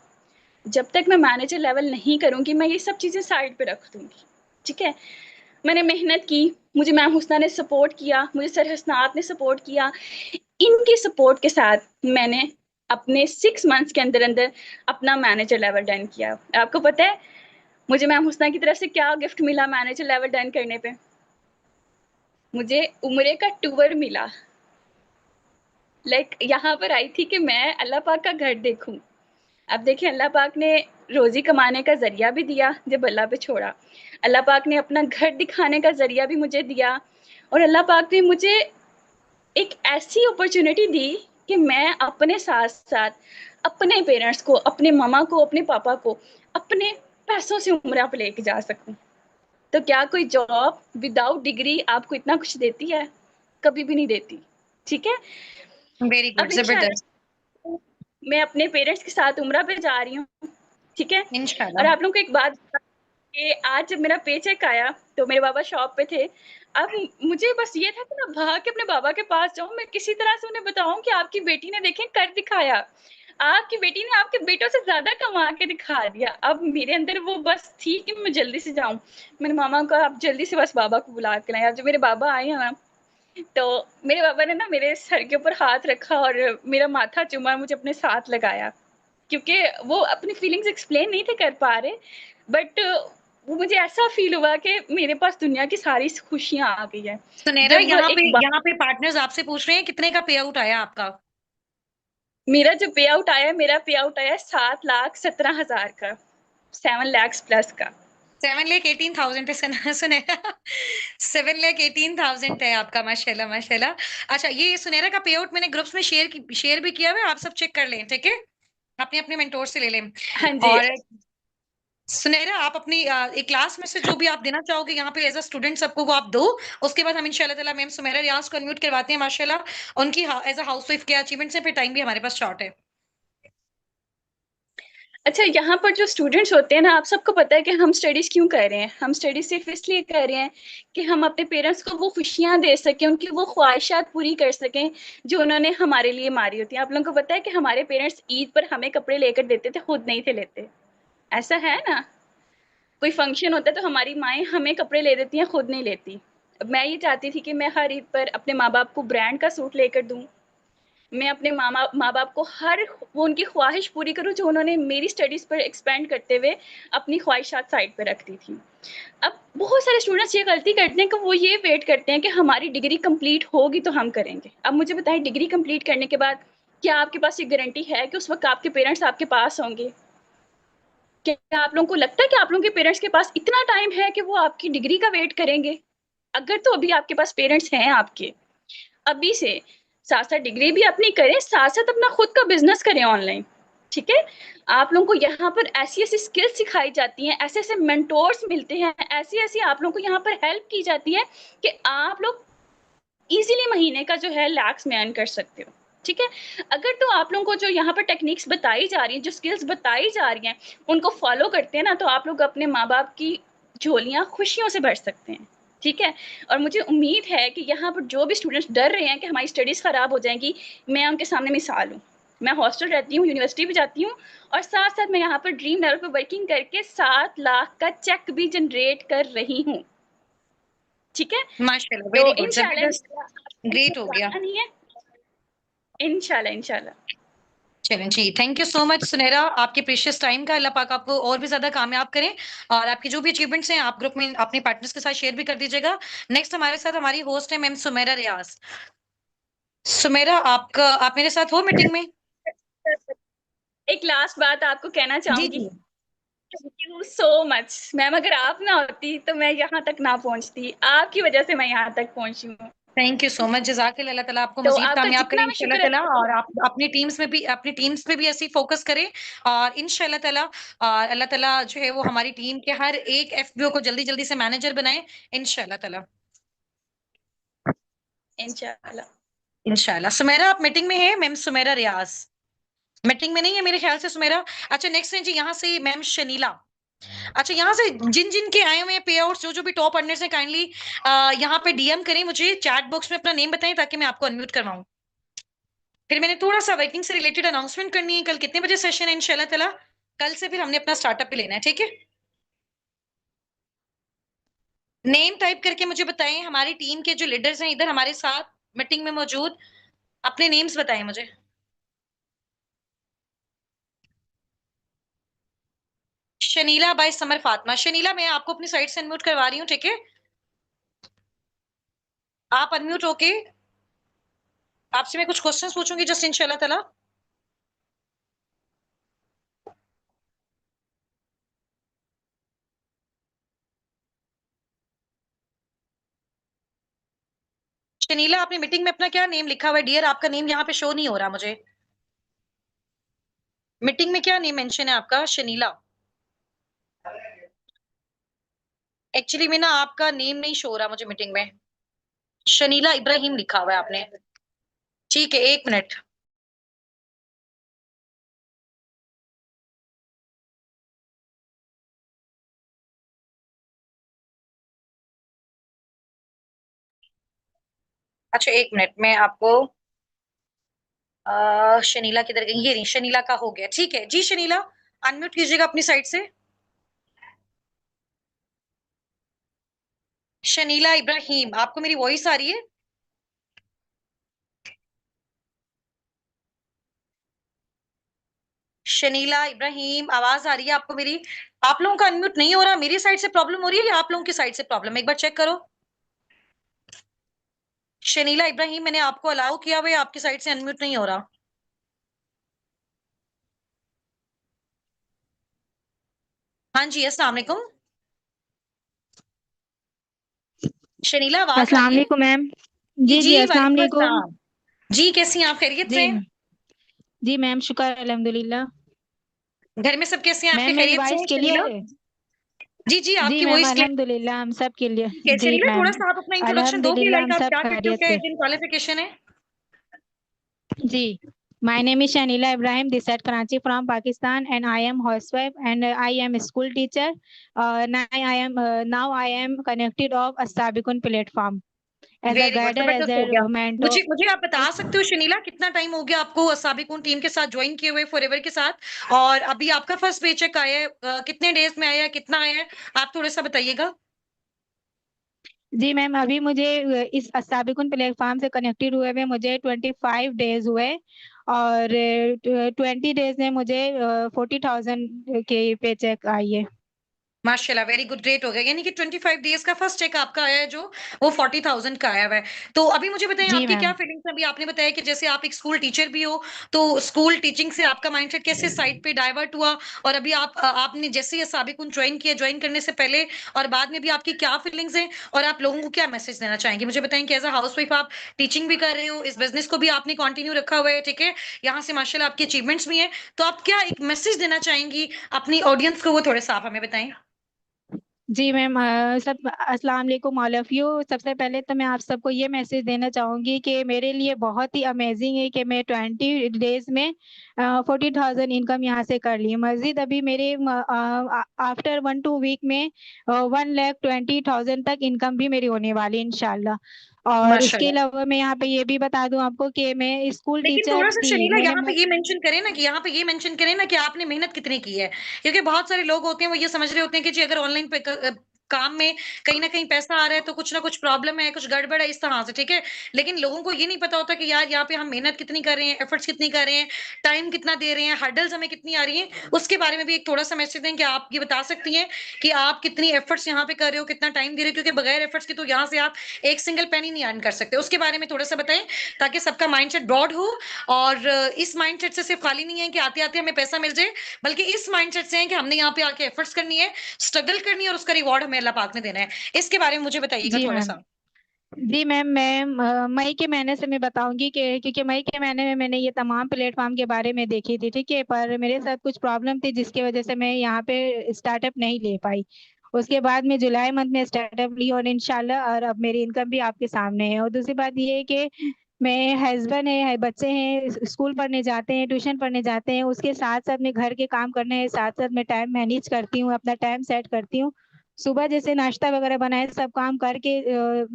जब तक मैं मैनेजर लेवल नहीं करूँगी, मैं ये सब चीज़ें साइड पे रख दूँगी, ठीक है? मैंने मेहनत की, मुझे मैम हुस्ना ने सपोर्ट किया, मुझे सर हसनात ने सपोर्ट किया। इनकी सपोर्ट के साथ मैंने अपने 6 मंथ्स के अंदर-अंदर अपना मैनेजर लेवल डन किया। आपको पता है मुझे मैम हुस्ना की तरफ से क्या गिफ्ट मिला मैनेजर लेवल डन करने पे? मुझे उम्रे का टूर मिला। लाइक यहाँ पर आई थी कि मैं अल्लाह पाक का घर देखूँ। अब देखिए अल्लाह पाक ने रोज़ी कमाने का ज़रिया भी दिया जब अल्लाह पे छोड़ा। अल्लाह पाक ने अपना घर दिखाने का ज़रिया भी मुझे दिया, और अल्लाह पाक ने मुझे एक ऐसी अपॉर्च्युनिटी दी कि मैं अपने साथ-साथ अपने पेरेंट्स को, अपने मम्मा को, अपने पापा को अपने पैसों से उम्रा पे लेके जा सकूँ। तो क्या कोई जॉब विदाउट डिग्री आपको इतना कुछ देती है? कभी भी नहीं देती, ठीक है? वेरी गुड, अब जबरदस्त। इंशाल्लाह मैं अपने पेरेंट्स के साथ उम्रा पे जा रही हूँ, ठीक है? और इंशाल्लाह। आप लोगों को एक बात बता कि आज जब मेरा पेचेक आया, तो मेरे बाबा शॉप पे थे। अब मुझे बस ये था कि मैं भाग के अपने बाबा के पास जाऊँ, मैं किसी तरह से उन्हें बताऊँ कि आपकी बेटी ने देखें कर दिखाया। आपकी बेटी ने आपके बेटों से ज़्यादा कमा के दिखा दिया। अब मेरे अंदर वो बस थी कि मैं जल्दी से जाऊँ। मैंने मामा को कहा आप जल्दी से बस बाबा को बुला के लाएँ। अब जब मेरे बाबा आए हैं ना, तो मेरे पापा ने ना मेरे सर के ऊपर हाथ रखा और मेरा माथा चूमा, मुझे अपने साथ लगाया, क्योंकि वो अपनी फीलिंग्स एक्सप्लेन नहीं थे कर पा रहे, बट वो मुझे ऐसा फील हुआ कि मेरे पास दुनिया की सारी खुशियाँ आ गई हैं। सुनैरा, जब यहाँ पे एक बा यहाँ पे पार्टनर्स आपसे पूछ रहे हैं कितने का पे आउट आया आपका? मेरा जो पे आउट आया, मेरा पे आउट आया 7,17,000 का, 7 लैक्स प्लस का। 7,18,000 है सुनैरा। 7,18,000 है आपका, माशाल्लाह माशाल्लाह। अच्छा, ये सुनैरा का पे आउट मैंने ग्रुप्स में शेयर भी किया हुआ है, आप सब चेक कर लें, ठीक है? अपने अपने मेंटोर से ले लें। हाँ जी। और सुनैरा, आप अपनी एक क्लास में से जो भी आप देना चाहोगे यहाँ पे एज अ स्टूडेंट सबको, वो आप दो। उसके बाद हम इंशाल्लाह ताला मैम सुमेरा रियाज को अनम्यूट करवाते हैं। माशाल्लाह उनकी एज अ हाउसवाइफ क्या अचीवमेंट्स हैं, फिर टाइम भी हमारे पास शॉर्ट है। अच्छा यहाँ पर जो स्टूडेंट्स होते हैं ना, आप सबको पता है कि हम स्टडीज़ क्यों कर रहे हैं? हम स्टडीज़ सिर्फ़ इसलिए कर रहे हैं कि हम अपने पेरेंट्स को वो खुशियाँ दे सकें, उनकी वो ख्वाहिशात पूरी कर सकें, जो उन्होंने हमारे लिए मारी होती हैं। आप लोगों को पता है कि हमारे पेरेंट्स ईद पर हमें कपड़े लेकर देते थे, खुद नहीं थे लेते। ऐसा है ना? कोई फंक्शन होता है तो हमारी माएँ हमें कपड़े ले देती हैं, खुद नहीं लेती। अब मैं ये चाहती थी कि मैं हर ईद पर अपने माँ-बाप को ब्रांड का सूट लेकर दूँ। मैं अपने माँ-बाप को हर वो उनकी ख्वाहिश पूरी करूँ जो उन्होंने मेरी स्टडीज़ पर एक्सपेंड करते हुए अपनी ख्वाहिशात साइड पे रख दी थी। अब बहुत सारे स्टूडेंट्स ये गलती करते हैं कि वो ये वेट करते हैं कि हमारी डिग्री कंप्लीट होगी तो हम करेंगे। अब मुझे बताएँ डिग्री कंप्लीट करने के बाद क्या आपके पास ये गारंटी है कि उस वक़्त आपके पेरेंट्स आपके पास होंगे? क्या आप लोगों को लगता है कि आप लोगों के पेरेंट्स के पास इतना टाइम है कि वो आपकी डिग्री का वेट करेंगे? अगर तो अभी आपके पास पेरेंट्स हैं आपके, अभी से साथ साथ डिग्री भी अपनी करें, साथ साथ अपना खुद का बिजनेस करें ऑनलाइन। ठीक है, आप लोगों को यहाँ पर ऐसी ऐसी स्किल्स सिखाई जाती हैं, ऐसे ऐसे मेंटोर्स मिलते हैं, ऐसी ऐसी आप लोगों को यहाँ पर हेल्प की जाती है कि आप लोग इजीली महीने का जो है लैक्स में अर्न कर सकते हो। ठीक है, अगर तो आप लोगों को जो यहाँ पर टेक्निक्स बताई जा रही हैं, जो स्किल्स बताई जा रही हैं, उनको फॉलो करते हैं ना, तो आप लोग अपने माँ बाप की झोलियाँ खुशियों से भर सकते हैं। ठीक है, और मुझे उम्मीद है कि यहाँ पर जो भी स्टूडेंट्स डर रहे हैं कि हमारी स्टडीज़ ख़राब हो जाएंगी, मैं उनके सामने मिसाल हूँ। मैं हॉस्टल रहती हूँ, यूनिवर्सिटी भी जाती हूँ, और साथ साथ मैं यहाँ पर ड्रीम लेवल पर वर्किंग करके 7 लाख का चेक भी जनरेट कर रही हूँ। ठीक है, माशाल्लाह, तो वेरी गुड, इंशाल्लाह जबरदस्त, इंशाल्लाह आपको ग्रेट हो गया। घबराना नहीं है। इंशाल्लाह इंशाल्लाह। चलें जी, थैंक यू सो मच सुनहरा, आपके प्रीशियस टाइम का, अल्लाह पाक आपको और भी ज़्यादा कामयाब करें और आपकी जो भी अचीवमेंट्स हैं, आप ग्रुप में अपने पार्टनर्स के साथ शेयर भी कर दीजिएगा। नेक्स्ट हमारे साथ हमारी होस्ट है मैम सुमेरा रियाज़। सुमेरा, आप मेरे साथ हो मीटिंग में? एक लास्ट बात आपको कहना जी, चाहूंगी। जी। Thank you so much ma'am, अगर आप ना होती तो मैं यहाँ तक ना पहुँचती, आपकी वजह से मैं यहाँ तक पहुँची हूँ। थैंक यू सो मच, जज़ाकल्लाह, अल्लाह ताला आपको तो मज़ीद आपका कामयाब करे जितना मैं इंशाल्लाह शुक्र ताला अदा करूँ। और आप अपनी टीम्स पे भी ऐसे ही फ़ोकस करें और इंशाल्लाह ताला अल्लाह ताला जो है वो हमारी टीम के हर एक एफपीओ को जल्दी-जल्दी से मैनेजर बनाए इंशाल्लाह ताला। इंशाल्लाह। इंशाल्लाह। सुमेरा आप मीटिंग में हैं? मैम सुमेरा रियाज़। मीटिंग में नहीं है मेरे ख्याल से सुमेरा। अच्छा नेक्स्ट है जी यहाँ से मैम शनीला। अच्छा यहाँ से जिन-जिन के आए हुए हैं पे आउट्स जो-जो भी टॉप अर्नर्स हैं काइंडली यहाँ पे डीएम करें मुझे चैट बॉक्स में अपना नेम बताएँ ताकि मैं आपको अनम्यूट करवाऊँ। फिर मैंने थोड़ा-सा वर्किंग से रिलेटेड अनाउंसमेंट करनी है, कल कितने बजे सेशन है इंशाल्लाह ताला। कल से फिर हमने अपना स्टार्टअप पे लेना है, ठीक है? नेम टाइप करके मुझे बताएँ हमारी टीम के जो लीडर्स हैं इधर हमारे साथ मीटिंग में मौजूद, अपने नेम्स बताएँ मुझे। शनीला बाय समर फातिमा। शनीला मैं आपको अपनी साइड से अनम्यूट करवा रही हूँ, ठीक है? आप अनम्यूट होके आपसे मैं कुछ क्वेश्चंस पूछूँगी जस्ट इंशाल्लाह ताला। शनीला आपने मीटिंग में अपना क्या नेम लिखा हुआ है डियर? आपका नेम यहाँ पे शो नहीं हो रहा मुझे। मीटिंग में क्या नेम मेंशन है आपका? शनीला। एक्चुअली में ना आपका नेम नहीं शो हो रहा मुझे मीटिंग में। शनीला इब्राहिम लिखा हुआ है आपने। ठीक है, 1 मिनट। अच्छा 1 मिनट मैं आपको शनीला किधर गई? ये रही, शनीला का हो गया। ठीक है। जी शनीला, अनम्यूट कीजिएगा अपनी साइड से। शनीला इब्राहिम, आपको मेरी वॉइस आ रही है? शनीला इब्राहिम, आवाज़ आ रही है आपको मेरी? आप लोगों का अनम्यूट नहीं हो रहा, मेरी साइड से प्रॉब्लम हो रही है या आप लोगों की साइड से प्रॉब्लम है? एक बार चेक करो। शनीला इब्राहिम मैंने आपको अलाउ किया हुआ है, आपकी साइड से अनम्यूट नहीं हो रहा। हाँ जी, अस्सलाम वालेकुम। शनीला आवाज़ आ अस्सलाम रही है? वालेकुम मैम। जी, जी, जी, जी, अस्सलाम वालेकुम वालेकुम। अस्सलाम। जी, कैसी हैं आप? खैरियत जी, से? जी मैम, शुक्र अल्हम्दुलिल्लाह। घर में सब कैसे हैं आपके? मैम मेरी खैरियत से वॉइस हैं क्लियर शनीला? है? जी, जी, जी आपकी मैम, वॉइस क्लियर अल्हम्दुलिल्लाह हम सब क्लियर। है। जी शनीला मैम, थोड़ा-सा आप अपना इंट्रोडक्शन दोगे अल्हम्दुलिल्लाह लाइक हम आप सब क्या करते हो? खैरियत क्या से। एग्जाम क्वालिफिकेशन है? जी, my name is Shanila Ibrahim, this at Karachi from Pakistan, and I am housewife and I am a school teacher. Now I am connected of Astabikun platform as a very good, guider, as जबरदस्त हो गया। a mentor. मुझे मुझे आप बता सकते हो शनीला कितना टाइम हो गया आपको साबिकुन टीम के साथ ज्वाइन किए हुए फॉरएवर के साथ और अभी आपका फर्स्ट पेचेक आया है कितने डेज में आया है कितना आया है आप थोड़ा सा बताइएगा। जी मैम, अभी मुझे इस साबिकुन प्लेटफॉर्म से कनेक्टेड हुए हुए मुझे 25 डेज हुए और 20 डेज में मुझे 40,000 की पे चेक आई है। माशाल्लाह, वेरी गुड, ग्रेट हो गया। यानी कि 25 डेज का फर्स्ट चेक आपका आया है जो, वो 40,000 का आया हुआ है। तो अभी मुझे बताएं जी आपकी क्या मैम। फीलिंग्स है? अभी आपने बताया कि जैसे आप एक स्कूल टीचर भी हो, तो स्कूल टीचिंग से आपका माइंडसेट कैसे साइड पे डाइवर्ट हुआ, और अभी आपने जैसे ये साबिकुन ज्वाइन किया, ज्वाइन करने से पहले और बाद में भी आपकी क्या फीलिंग्स हैं, और आप लोगों को क्या मैसेज देना चाहेंगे? मुझे बताएं कि एज अ हाउसवाइफ आप टीचिंग भी कर रहे हो, इस बिजनेस को भी आपने कंटिन्यू रखा हुआ है, ठीक है, यहाँ से माशाल्लाह आपकी अचीवमेंट्स भी हैं, तो आप क्या एक मैसेज देना चाहेंगी अपनी ऑडियंस को, वो थोड़े सा आप हमें बताएं। जी मैम, सब अस्सलाम वालेकुम ऑल ऑफ यू। सबसे पहले तो मैं आप सबको ये मैसेज देना चाहूँगी कि मेरे लिए बहुत ही अमेजिंग है कि मैं 20 डेज़ में 40,000 इनकम यहाँ से कर ली। मज़ीद अभी मेरे आफ्टर 1-2 वीक में 1,20,000 तक इनकम भी मेरी होने वाली है इंशाल्लाह। और इसके माशाल्लाह। अलावा मैं यहाँ पे ये भी बता दूँ आपको कि मैं स्कूल लेकिन टीचर थोड़ा-सा थी। शर्मिला मैंने यहाँ पे ये मेंशन करें ना, कि यहाँ पे ये मेंशन करें ना कि आपने मेहनत कितनी की है। क्योंकि बहुत सारे लोग होते हैं, वो ये समझ रहे होते हैं कि जी अगर ऑनलाइन काम में कहीं न कहीं पैसा आ रहा है तो कुछ ना कुछ प्रॉब्लम है, कुछ गड़बड़ है, इस तरह से, ठीक है? लेकिन लोगों को ये नहीं पता होता कि यार यहाँ पे हम मेहनत कितनी कर रहे हैं, एफर्ट्स कितनी कर रहे हैं, टाइम कितना दे रहे हैं, हर्डल्स हमें कितनी आ रही हैं, उसके बारे में भी एक थोड़ा-सा मैसेज दें कि आप ये बता सकती हैं कि आप कितनी एफर्ट्स यहाँ पे कर रहे हो, कितना टाइम दे रहे हो? क्योंकि बगैर एफर्ट्स के तो यहाँ से आप एक सिंगल पेनी नहीं अर्न कर सकते। उसके बारे में थोड़ा-सा बताएँ, ताकि सबका माइंडसेट ब्रॉड हो, और इस माइंडसेट से सिर्फ खाली नहीं है कि आते-आते हमें पैसा मिल जाए, बल्कि इस माइंडसेट से है कि हमने यहाँ पे आके एफर्ट्स करनी है, स्ट्रगल करनी है, और उसका रिवॉर्ड हमें अल्लाह पाक ने देना है। इसके बारे में मुझे बताइएगा जी मैम। थोड़ा-सा। जी मैम, मैं मई के महीने से मैं बताऊँगी कि क्योंकि मई के महीने में मैंने ये तमाम प्लेटफ़ॉर्म के बारे में देखी थी, ठीक है? पर मेरे साथ कुछ प्रॉब्लम थी जिसकी वज़ह से मैं यहाँ पे स्टार्टअप नहीं ले पाई। उसके बाद मैं जुलाई मंथ में स्टार्टअप ली और इंशाल्लाह और अब मेरी इनकम भी आपके सामने है। और दूसरी बात ये है कि मैं हस्बैंड है, बच्चे हैं, स्कूल पढ़ने जाते हैं, ट्यूशन पढ़ने जाते हैं, उसके साथ-साथ में घर के काम करने हैं, साथ-साथ मैं टाइम मैनेज करती हूँ, अपना टाइम सेट करती हूँ। सुबह जैसे नाश्ता वगैरह बनाए सब काम करके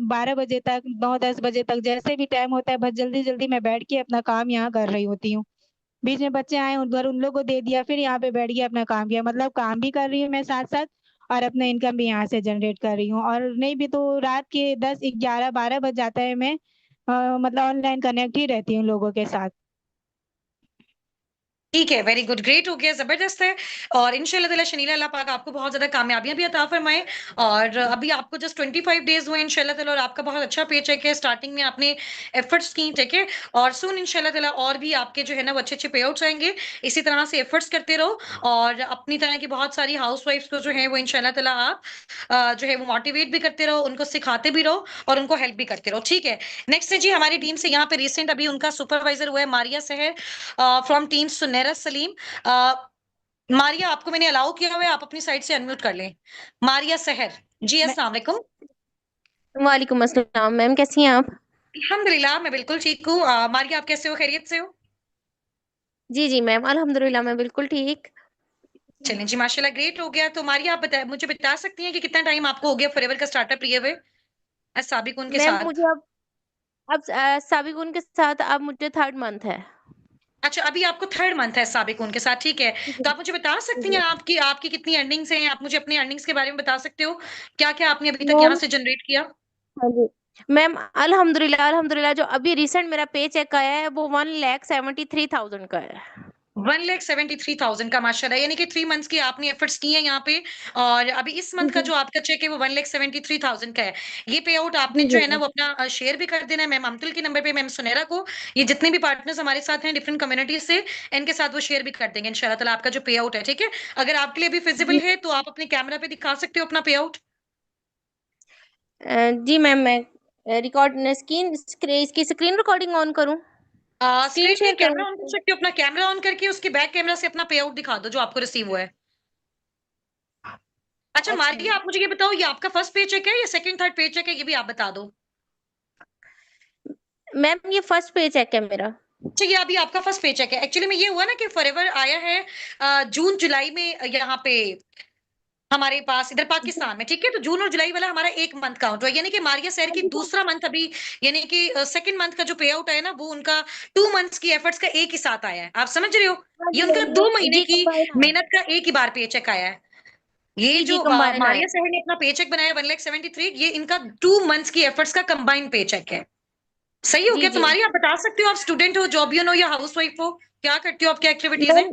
12 बजे तक 9-10 बजे तक जैसे भी टाइम होता है बस जल्दी-जल्दी मैं बैठ के अपना काम यहाँ कर रही होती हूँ। बीच में बच्चे आए उधर उन लोगों को दे दिया फिर यहाँ पे बैठ के अपना काम किया। मतलब काम भी कर रही हूँ मैं साथ-साथ और अपना इनकम भी यहाँ से जनरेट कर रही हूँ और नहीं भी तो रात के 10, 11, 12 बज जाता है मैं मतलब ऑनलाइन कनेक्ट ही रहती हूँ लोगों के साथ। ठीक है, वेरी गुड, ग्रेट हो गया, ज़बरदस्त है। और इंशाल्लाह ताला शनीला अल्लाह पाक आपको बहुत ज़्यादा कामयाबियाँ भी अता फरमाए। और अभी आपको जस्ट 25 डेज़ हुए इंशाल्लाह ताला, और आपका बहुत अच्छा पे-चेक है। स्टार्टिंग में आपने एफर्ट्स की, ठीक है? और सून इंशाल्लाह ताला और भी आपके जो है ना वो अच्छे-अच्छे पे-आउट्स आएँगे। इसी तरह से एफर्ट्स करते रहो, और अपनी तरह की बहुत सारी हाउसवाइफ्स को जो है वो इंशाल्लाह ताला आप जो है वो मोटिवेट भी करते रहो, उनको सिखाते भी रहो, और उनको हेल्प भी करते रहो, ठीक है? नेक्स्ट है जी हमारी टीम से, यहाँ पे रिसेंट अभी उनका सुपरवाइज़र हुआ है मारिया सहर, फ्रॉम टीम सुनैरा सलीम। मारिया, आपको मैंने अलाउ किया हुआ है, आप अपनी साइड से अनम्यूट कर लें। मारिया सहर। जी, मैं अस्सलाम वालेकुम। वालेकुम अस्सलाम मैम, कैसी हैं आप? अल्हम्दुलिल्लाह, मैं बिल्कुल ठीक हूँ। मारिया, आप कैसे हो? खैरियत से हो? जी, जी मैम, अल्हम्दुलिल्लाह मैं बिल्कुल ठीक। चलें जी, माशाल्लाह, ग्रेट हो गया। तो मारिया, आप मुझे बता सकती हैं कि कितना टाइम आपको हो गया फॉरएवर का स्टार्टअप लिए हुए, साबिकुन के मैम मुझे साथ? अब साबिक़ुन के साथ अब मुझे 3rd मंथ है। अच्छा, अभी आपको 3rd मंथ है साबिकुन के साथ, ठीक है। जी, तो आप मुझे बता जी, सकती जी। हैं आपकी आपकी कितनी अर्निंग्स हैं? आप मुझे अपनी अर्निंग्स के बारे में बता सकते हो? क्या-क्या आपने अभी तक यहाँ मैम से जनरेट किया? हाँ जी। मैम अल्हम्दुलिल्लाह अल्हम्दुलिल्लाह जो अभी रिसेंट मेरा पे चेक आया है वो 1,73,000 का है। 1,73,000 का, माशाल्लाह, यानी कि 3 मंथ्स की आपने एफर्ट्स की हैं यहाँ पे, और अभी इस मंथ जी, का जी। जो आपका चेक है वो 1,73,000 का है। ये पे आउट आपने जी, जो जी, है ना जी। वो अपना शेयर भी कर देना है मैम अम्तुल के नंबर पे, मैम सुनैरा को। ये जितने भी पार्टनर्स हमारे साथ हैं डिफरेंट कम्युनिटीज से, इनके साथ वो शेयर भी कर देंगे इंशाल्लाह ताला आपका जो पे आउट है, ठीक है? अगर आपके लिए भी फिजिबल जी। है तो आप अपने कैमरा पे दिखा सकते हो अपना पे आउट। जी मैम मैं इसकी स्क्रीन रिकॉर्डिंग ऑन करूँ? स्क्रीन स्क्रीन पे शेयर कैमरा करूँ? ऑन कर सकते हो, अपना कैमरा ऑन करके उसके बैक कैमरा से अपना पे आउट दिखा दो जो आपको रिसीव हुआ है। अच्छा अच्छा। मारिया, आप मुझे ये बताओ, ये आपका फर्स्ट पे चेक है या सेकंड थर्ड पे चेक है, ये भी आप बता दो। मैम ये फर्स्ट पे चेक है मेरा। अच्छा, ये अभी आपका फर्स्ट पेचेक है। एक्चुअली में ये हुआ ना कि फॉरएवर आया है जून जुलाई में, यहाँ पे हमारे पास इधर जी, पाकिस्तान में, ठीक है? तो जून और जुलाई वाला हमारा 1 मंथ काउंट हुआ, यानी कि मारिया शहर हाँ की जी, हाँ। दूसरा मंथ अभी, यानी कि सेकंड मंथ का जो पे आउट है ना वो उनका 2 मंथ्स की एफर्ट्स का एक ही साथ आया है। आप समझ रहे हो? हाँ ये जी, उनका हाँ 2 जी। महीने जी, की कंबाइन आया। मेहनत का एक ही बार पेचेक आया है। ये जी, जी, जो कंबाइन आया। मारिया शहर ने अपना पेचेक बनाया 1,73,000, ये इनका 2 मंथ्स की एफर्ट्स का कंबाइंड पेचेक है। सही हो जी, गया? जी। तुम्हारी, आप बता सकते हो, आप स्टूडेंट हो, जॉबियन हो या हाउसवाइफ हो? क्या करते हो? आप क्या एक्टिविटीज़ हैं?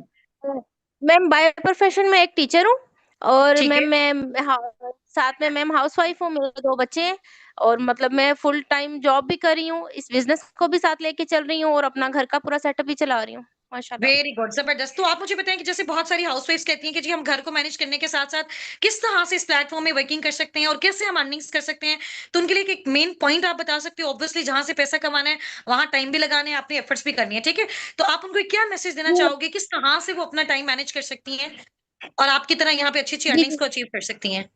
मैम मैम बाय प्रोफेशन मैं एक टीचर हूँ और ठीक मैम है। मैं साथ में मैम हाउसवाइफ हूँ, मेरे 2 बच्चे हैं और मतलब मैं फुल टाइम जॉब भी कर रही हूँ, इस बिज़नेस को भी साथ लेके चल रही हूँ और अपना घर का पूरा सेटअप भी चला रही हूँ, माशाल्लाह। वेरी गुड, जबरदस्त। तो आप मुझे बताएं कि जैसे बहुत सारी हाउसवाइफ्स कहती हैं कि जी हम घर को मैनेज करने के साथ साथ किस तरह से इस प्लेटफॉर्म में वर्किंग कर सकते हैं और कैसे हम अर्निंग्स कर सकते हैं। तो उनके लिए एक मेन पॉइंट आप बता सकते हो। ऑब्वियसली जहां से पैसा कमाना है वहां टाइम भी लगाना है, अपनी एफर्ट्स भी करनी है, ठीक है। तो आप उनको एक क्या मैसेज देना जी, चाहोगे, किस तरह से वो अपना टाइम मैनेज कर सकती हैं और आपकी तरह यहाँ पे अच्छी अच्छी जी, अर्निंग्स जी। को अचीव कर सकती हैं।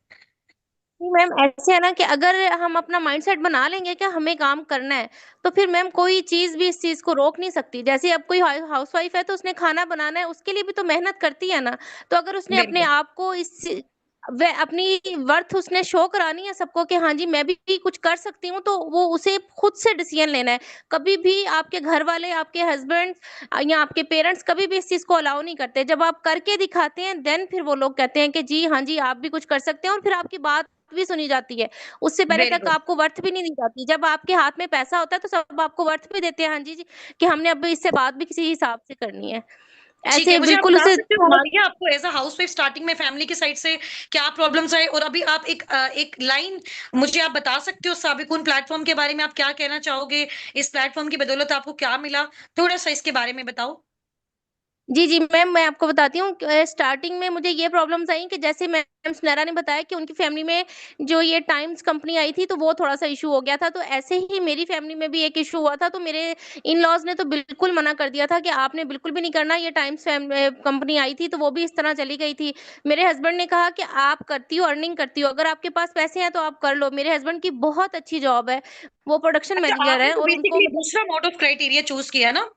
जी मैम, ऐसे है ना कि अगर हम अपना माइंडसेट बना लेंगे कि हमें काम करना है, तो फिर मैम कोई चीज़ भी इस चीज़ को रोक नहीं सकती। जैसे अब कोई हाउसवाइफ है तो उसने खाना बनाना है, उसके लिए भी तो मेहनत करती है ना। तो अगर उसने वेरी अपने गुड। आप को इस व अपनी वर्थ उसने शो करानी है सबको कि हाँ जी, मैं भी कुछ कर सकती हूँ, तो वो उसे खुद से डिसीज़न लेना है। कभी भी आपके घर वाले, आपके हस्बैंड या आपके पेरेंट्स कभी भी इस चीज़ को अलाउ नहीं करते। जब आप करके दिखाते हैं, देन फिर वो लोग कहते हैं कि जी, हाँ जी, आप भी कुछ कर सकते हैं और फिर आपकी बात भी सुनी जाती है। उससे पहले वेरी तक गुड। आपको वर्थ भी नहीं दी जाती। जब आपके हाथ में पैसा होता है तो सब आपको वर्थ भी देते हैं, हाँ जी, जी, कि हमने अब इससे बात भी किसी हिसाब से करनी है। ठीक है, ऐसे मुझे आप बिल्कुल बता उसे सकते हो मारिया आपको एज़ अ हाउसवाइफ स्टार्टिंग में फैमिली की साइड से क्या प्रॉब्लम्स आए और अभी आप एक लाइन मुझे आप बता सकते हो साबिकुन प्लेटफ़ॉर्म के बारे में आप क्या कहना चाहोगे? इस प्लेटफ़ॉर्म की बदौलत आपको क्या मिला? थोड़ा-सा इसके बारे में बताओ। जी, जी, मैम मैं आपको बताती हूँ स्टार्टिंग में मुझे ये प्रॉब्लम्स आई कि जैसे मैम सुनैरा ने बताया कि उनकी फैमिली में जो ये टाइम्स कंपनी आई थी, तो वो थोड़ा-सा इश्यू हो गया था। तो ऐसे ही मेरी फैमिली में भी एक इश्यू हुआ था, तो मेरे इन-लॉज़ ने तो बिल्कुल मना कर दिया था कि आपने बिल्कुल भी नहीं करना। ये टाइम्स कंपनी आई थी, तो वो भी इस तरह चली गई थी। मेरे हस्बैंड ने कहा कि आप करती हो, अर्निंग करती हो, अगर आपके पास पैसे हैं तो आप कर लो। मेरे हस्बैंड की बहुत अच्छी जॉब है, वो प्रोडक्शन अच्छा, मैनेजर आपने हैं तो और उनको बेसिकली दूसरा मोड ऑफ क्राइटेरिया चूज़ किया ना?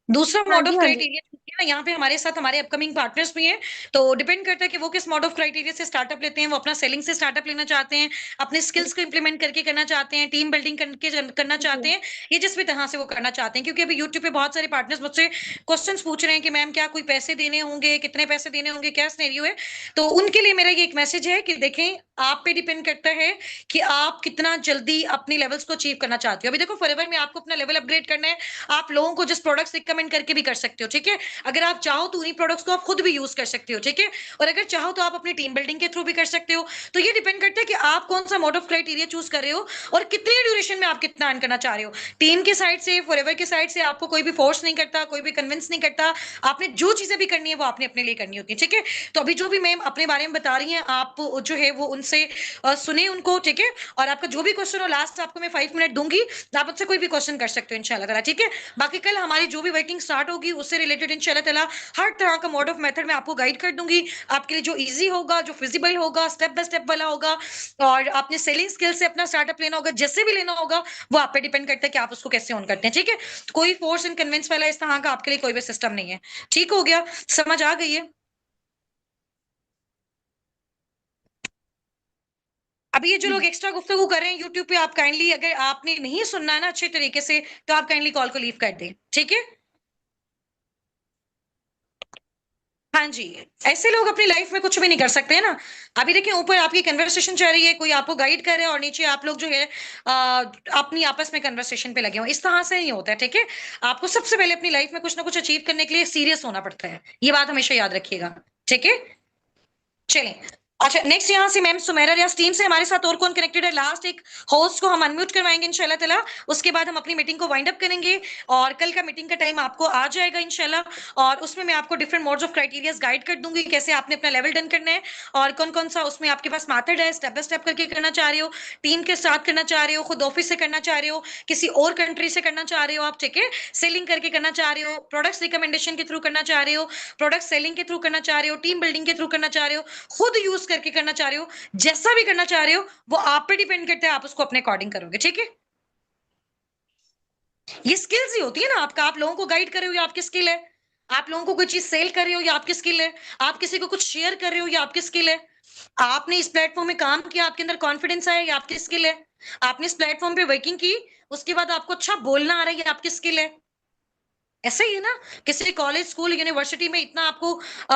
दूसरा हाँ मोड जी, ऑफ हाँ जी। क्राइटेरिया चूज़ किया, यहाँ पे हमारे साथ हमारे अपकमिंग पार्टनर्स भी हैं, तो डिपेंड करता है कि वो किस मोड ऑफ क्राइटेरिया से स्टार्टअप लेते हैं। वो अपना सेलिंग से स्टार्टअप लेना चाहते हैं, अपने जी, स्किल्स को इम्प्लीमेंट करके करना चाहते हैं, टीम बिल्डिंग करके करना जी, चाहते जी। हैं, ये जिस भी तरह से वो करना चाहते हैं। क्योंकि अभी यूट्यूब पे बहुत सारे पार्टनर्स मुझसे क्वेश्चंस पूछ रहे हैं कि मैम क्या कोई पैसे देने होंगे, कितने पैसे देने होंगे, क्या सिनेरियो है? तो उनके लिए मेरा ये एक मैसेज है कि देखें, आप पे डिपेंड करता है कि आप कितना जल्दी अपनी लेवल्स को अचीव करना चाहते हो। अभी देखो फॉरएवर में आपको अपना लेवल अपग्रेड करना है, आप लोगों को जस्ट प्रोडक्ट्स रिकमेंड करके भी कर सकते हो, ठीक है? अगर आप चाहो तो उन्हीं प्रोडक्ट्स को आप खुद भी यूज कर सकते हो, ठीक है? और अगर चाहो तो आप अपनी टीम बिल्डिंग के थ्रू भी कर सकते हो। तो ये डिपेंड करता है कि आप कौन सा मोड ऑफ क्राइटेरिया चूज कर रहे हो और कितने ड्यूरेशन में आप कितना अर्न करना चाह रहे हो। टीम के साइड से, फॉरएवर के साइड से आपको कोई भी फोर्स नहीं करता, कोई भी कन्विंस नहीं करता। आपने जो चीजें भी करनी है वो आपने अपने लिए करनी होती है, ठीक है? तो अभी जो भी मैम अपने बारे में बता रही हैं, आप जो है वो उनसे सुने उनको, ठीक है? और आपका जो भी क्वेश्चन हो लास्ट आपको मैं 5 मिनट दूंगी, तो आप मुझसे कोई भी क्वेश्चन कर सकते हो इंशाल्लाह ताला, ठीक है? बाकी कल हमारी जो भी वर्किंग स्टार्ट होगी उससे रिलेटेड इंशाल्लाह ताला हर तरह का मोड ऑफ मेथड मैं आपको गाइड कर दूंगी, आपके लिए जो इजी होगा, जो फिजिबल होगा, स्टेप बाय स्टेप वाला होगा। और आपने सेलिंग स्किल से अपना स्टार्टअप लेना होगा, जैसे भी लेना होगा वो आप पे डिपेंड करता है कि आप उसको कैसे ऑन करते हैं, ठीक है? तो कोई फोर्स एंड कन्विंस वाला इस तरह का आपके लिए कोई भी सिस्टम नहीं है। ठीक हो गया? समझ आ गई है? अभी ये जो लोग एक्स्ट्रा गुफ्तगू कर रहे हैं यूट्यूब पे, आप काइंडली, अगर आपने नहीं सुनना है ना अच्छे तरीके से, तो आप काइंडली कॉल को लीव कर दें, ठीक है? हाँ जी, ऐसे लोग अपनी लाइफ में कुछ भी नहीं कर सकते हैं ना। अभी देखिए ऊपर आपकी कन्वर्सेशन चल रही है, कोई आपको गाइड कर रहा है और नीचे आप लोग जो है अपनी आपस में कन्वर्सेशन पे लगे हो। इस तरह से नहीं होता है, ठीक है? आपको सबसे पहले अपनी लाइफ में कुछ ना कुछ अचीव करने के लिए सीरियस होना पड़ता है। ये बात हमेशा याद रखिएगा, ठीक है? चलें। अच्छा, नेक्स्ट यहाँ से मैम सुमेरा रियाज टीम से हमारे साथ और कौन कनेक्टेड है? लास्ट एक होस्ट को हम अनम्यूट करवाएंगे इंशाल्लाह ताला। उसके बाद हम अपनी मीटिंग को वाइंड अप करेंगे और कल का मीटिंग का टाइम आपको आ जाएगा इंशाल्लाह। और उसमें मैं आपको different modes of criterias guide कर दूंगी, कैसे आपने अपना लेवल डन करना है और कौन-कौन सा उसमें आपके पास मेथड है, स्टेप बाय स्टेप करके करना चाह रहे हो, टीम के साथ करना चाह रहे हो, खुद ऑफिस से करना चाह रहे हो, किसी और कंट्री से करना चाह रहे हो आप, ठीक है? सेलिंग करके करना चाह रहे हो, प्रोडक्ट्स रिकमेंडेशन के थ्रू करना चाह रहे हो, प्रोडक्ट सेलिंग के थ्रू करना चाह रहे हो, टीम बिल्डिंग के थ्रू करना चाह रहे हो, खुद यूज करके करना चाह रहे हो, जैसा भी करना चाह रहे हो वो आप पे डिपेंड करता है, आप उसको अपने अकॉर्डिंग करोगे, ठीक है? ये स्किल्स ही होती है ना आपका, आप लोगों को गाइड कर रहे हो, ये आपकी स्किल है। आप लोगों को कोई चीज सेल कर रहे हो, ये आपकी स्किल है। आप किसी को कुछ शेयर कर रहे हो, ये आपकी स्किल है। आपने इस प्लेटफॉर्म में काम किया, आपके अंदर कॉन्फिडेंस आया, ये आपकी स्किल है। आपने इस प्लेटफॉर्म पे वर्किंग की, उसके बाद आपको अच्छा बोलना आ रहा है, ये आपकी स्किल है। ऐसा ही है ना, किसी कॉलेज स्कूल यूनिवर्सिटी में इतना आपको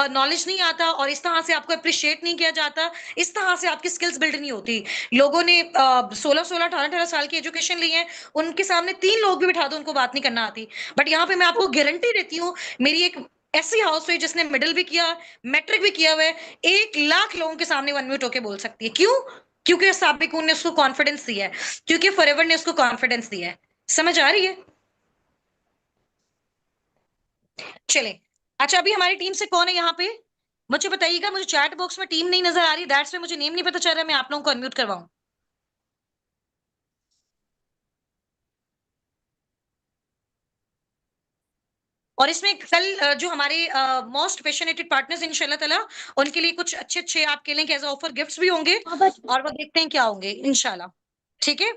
नॉलेज नहीं आता और इस तरह से आपको अप्रिशिएट नहीं किया जाता, इस तरह से आपकी स्किल्स बिल्ड नहीं होती। लोगों ने 16-16 18-18 साल की एजुकेशन ली है, उनके सामने 3 लोग भी बिठा दो उनको बात नहीं करना आती। बट यहाँ पे मैं आपको गारंटी देती हूँ, मेरी एक ऐसी हाउस वाइफ जिसने मिडिल भी किया, मैट्रिक भी किया हुआ है, 1 लाख लोगों के सामने वो अनम्यूट होके बोल सकती है। क्यों? क्योंकि साबिकुन ने उसको कॉन्फिडेंस दिया है, क्योंकि फॉरएवर ने उसको कॉन्फिडेंस दिया है। समझ आ रही है? चले, अच्छा अभी हमारी टीम से कौन है यहाँ पे? मुझे बताइएगा, मुझे चैट बॉक्स में टीम नहीं नजर आ रही, दैट्स में मुझे नेम नहीं पता चल रहा, मैं आप लोगों को अनम्यूट करवाऊं। और इसमें कल जो हमारे मोस्ट पैशनेटेड पार्टनर्स इंशाल्लाह ताला, उनके लिए कुछ अच्छे अच्छे आपके लिए एज ऑफर गिफ्ट्स भी होंगे, और वो देखते हैं क्या होंगे इंशाल्लाह। ठीक है,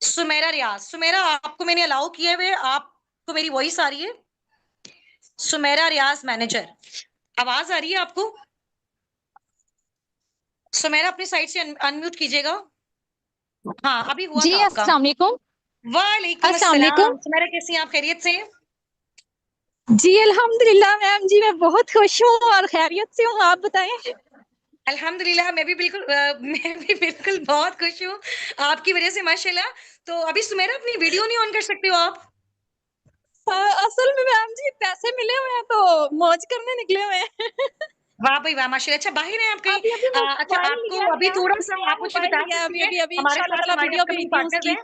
सुमेरा रियाज, सुमेरा आपको मैंने अलाउ किया हुआ है, आपको मेरी वॉइस आ रही है? सुमेरा रियाज मैनेजर, आवाज आ रही है आपको? सुमेरा अपनी साइड से अनम्यूट कीजिएगा। हाँ अभी हुआ जी था आपका। अस्सलाम वालेकुम। वालेकुम अस्सलाम अस्सलाम। वालेकुम। सुमेरा कैसी हैं आप, खैरियत से? जी अल्हम्दुलिल्लाह मैम जी, मैं बहुत खुश हूँ और खैरियत से हूँ, आप बताएं। अल्हम्दुलिल्लाह, मैं भी बिल्कुल बहुत खुश हूँ आपकी वजह से माशाल्लाह। तो अभी सुमेरा अपनी वीडियो नहीं ऑन कर सकते हो आप? असल में मैम जी पैसे मिले हुए हैं तो मौज करने निकले हुए हैं। वाह भाई वाह, माशाल्लाह। अच्छा बाहर हैं आप कहीं? अभी अभी अच्छा मोबाइल आपको लिया अभी नया, थोड़ा सा नया आप मुझे मोबाइल बता लिया सकती अभी हैं, अभी अभी हमारे इंशाल्लाह साथ ताला हमारे वीडियो अपकमिंग भेजती हूँ पार्टनर्स उसकी। हैं,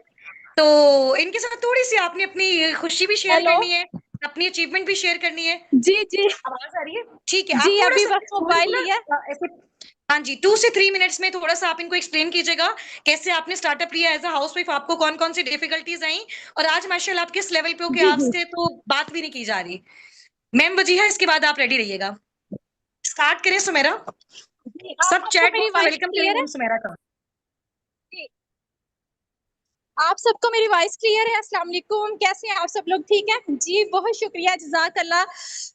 तो इनके साथ थोड़ी सी आपने अपनी खुशी भी शेयर हेलो। करनी है, अपनी अचीवमेंट भी शेयर करनी है। जी जी। आवाज आ रही है? ठीक है, आप जी थोड़ा अभी सा बस मोबाइल इनको ना लिया। ऐसे, हाँ जी, 2 से 3 मिनट्स में थोड़ा सा आप इनको एक्सप्लेन कीजिएगा कैसे आपने स्टार्टअप लिया एज अ हाउस वाइफ, आपको कौन कौन सी डिफिकल्टीज आई, और आज माशाल्लाह आप किस लेवल पे हो कि जी जी आपसे तो बात भी नहीं की जा रही। मैम वजीहा, इसके बाद आप रेडी रहिएगा। स्टार्ट करें सुमेरा? जी। आप सब सबको चैट मेरी बॉक्स में वॉइस वेलकम क्लियर करेंगे है? हम सुमेरा का। जी। आप सबको मेरी वॉइस क्लियर है? अस्सलाम वालेकुम, कैसे हैं आप सब लोग? ठीक है जी, बहुत शुक्रिया, जज़ाकल्लाह।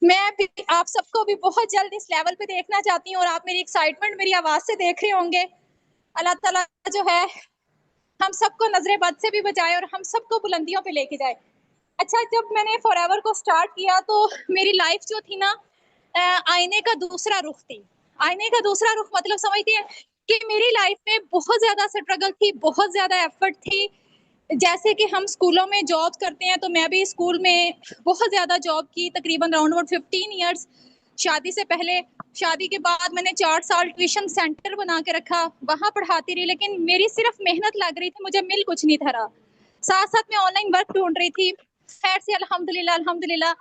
मैं भी आप सबको भी बहुत जल्द इस लेवल पे देखना चाहती हूँ और आप मेरी एक्साइटमेंट मेरी आवाज से देख रहे होंगे। अल्लाह ताला जो है हम सबको नजरे बद से भी बचाए और हम सबको बुलंदियों पे लेके जाए। अच्छा, जब मैंने फॉरएवर को स्टार्ट किया तो मेरी लाइफ जो थी ना, आईने का दूसरा रुख थी। आईने का दूसरा रुख मतलब समझती हैं कि मेरी लाइफ में बहुत ज्यादा स्ट्रगल थी, बहुत ज्यादा एफर्ट थी। जैसे कि हम स्कूलों में जॉब करते हैं तो मैं भी स्कूल में बहुत ज्यादा जॉब की, तकरीबन राउंड अबाउट 15 इयर्स। शादी से पहले, शादी के बाद मैंने 4 साल ट्यूशन सेंटर बना के रखा, वहां पढ़ाती रही, लेकिन मेरी सिर्फ मेहनत लग रही थी, मुझे मिल कुछ नहीं था रहा। साथ साथ मैं ऑनलाइन वर्क ढूंढ रही थी। खैर से अल्हम्दुलिल्लाह अल्हम्दुलिल्लाह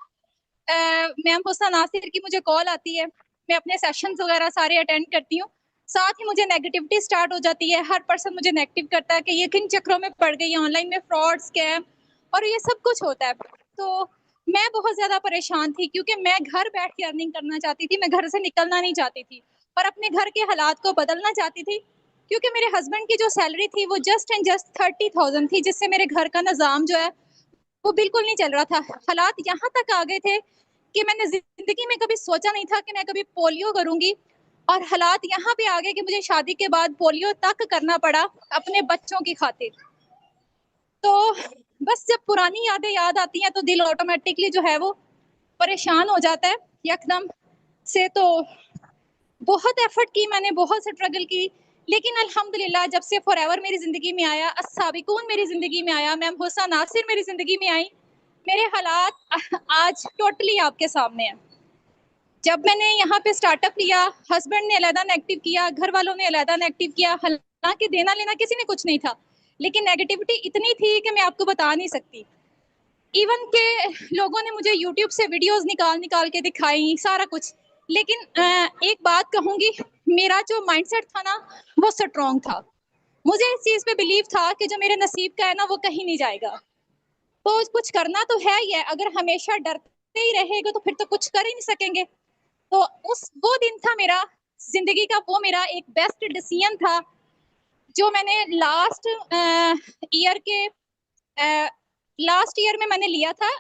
मैम हुस्ना नासिर की मुझे कॉल आती है, मैं अपने सेशंस वगैरह सारे अटेंड करती हूँ। साथ ही मुझे नेगेटिविटी स्टार्ट हो जाती है, हर पर्सन मुझे नेगेटिव करता है कि ये किन चक्रों में पड़ गई है, ऑनलाइन में फ्रॉड, स्कैम और ये सब कुछ होता है। तो मैं बहुत ज्यादा परेशान थी क्योंकि मैं घर बैठ के अर्निंग करना चाहती थी, मैं घर से निकलना नहीं चाहती थी और अपने घर के हालात को बदलना चाहती थी, क्योंकि मेरे हस्बैंड की जो सैलरी थी वो जस्ट एंड जस्ट 30,000 थी, जिससे मेरे घर का निजाम जो है वो बिल्कुल नहीं चल रहा था। हालात यहाँ तक आ गए थे कि मैंने जिंदगी में कभी सोचा नहीं था कि मैं कभी पोलियो करूंगी, और हालात यहाँ पे आ गए कि मुझे शादी के बाद पोलियो तक करना पड़ा अपने बच्चों की खातिर। तो बस जब पुरानी यादें याद आती हैं तो दिल ऑटोमेटिकली जो है वो परेशान हो जाता है यकदम से। तो बहुत एफर्ट की मैंने, बहुत स्ट्रगल की, लेकिन अल्हम्दुलिल्लाह जब से फॉरएवर मेरी जिंदगी में आया, अस्साबिकून मेरी जिंदगी में आया, मैम हुस्ना नासिर मेरी जिंदगी में आई, मेरे हालात आज टोटली आपके सामने हैं। जब मैंने यहाँ पे स्टार्टअप लिया, हस्बैंड ने अलहदा नेगेटिव किया, घर वालों ने अलहदा नेगेटिव किया, हालांकि देना लेना किसी ने कुछ नहीं था, लेकिन नेगेटिविटी इतनी थी कि मैं आपको बता नहीं सकती। इवन के लोगों ने मुझे यूट्यूब से वीडियोस निकाल निकाल के दिखाई, सारा कुछ, लेकिन एक बात कहूंगी, मेरा जो माइंडसेट था ना वो स्ट्रॉन्ग था। मुझे इस चीज पे बिलीव था कि जो मेरे नसीब का है ना वो कहीं नहीं जाएगा, तो कुछ करना तो है ही है। अगर हमेशा डरते ही रहेगा तो फिर तो कुछ कर ही नहीं सकेंगे। तो उस वो दिन था मेरा जिंदगी का, वो मेरा एक बेस्ट डिसीजन था जो मैंने लास्ट ईयर के लास्ट ईयर में मैंने लिया था।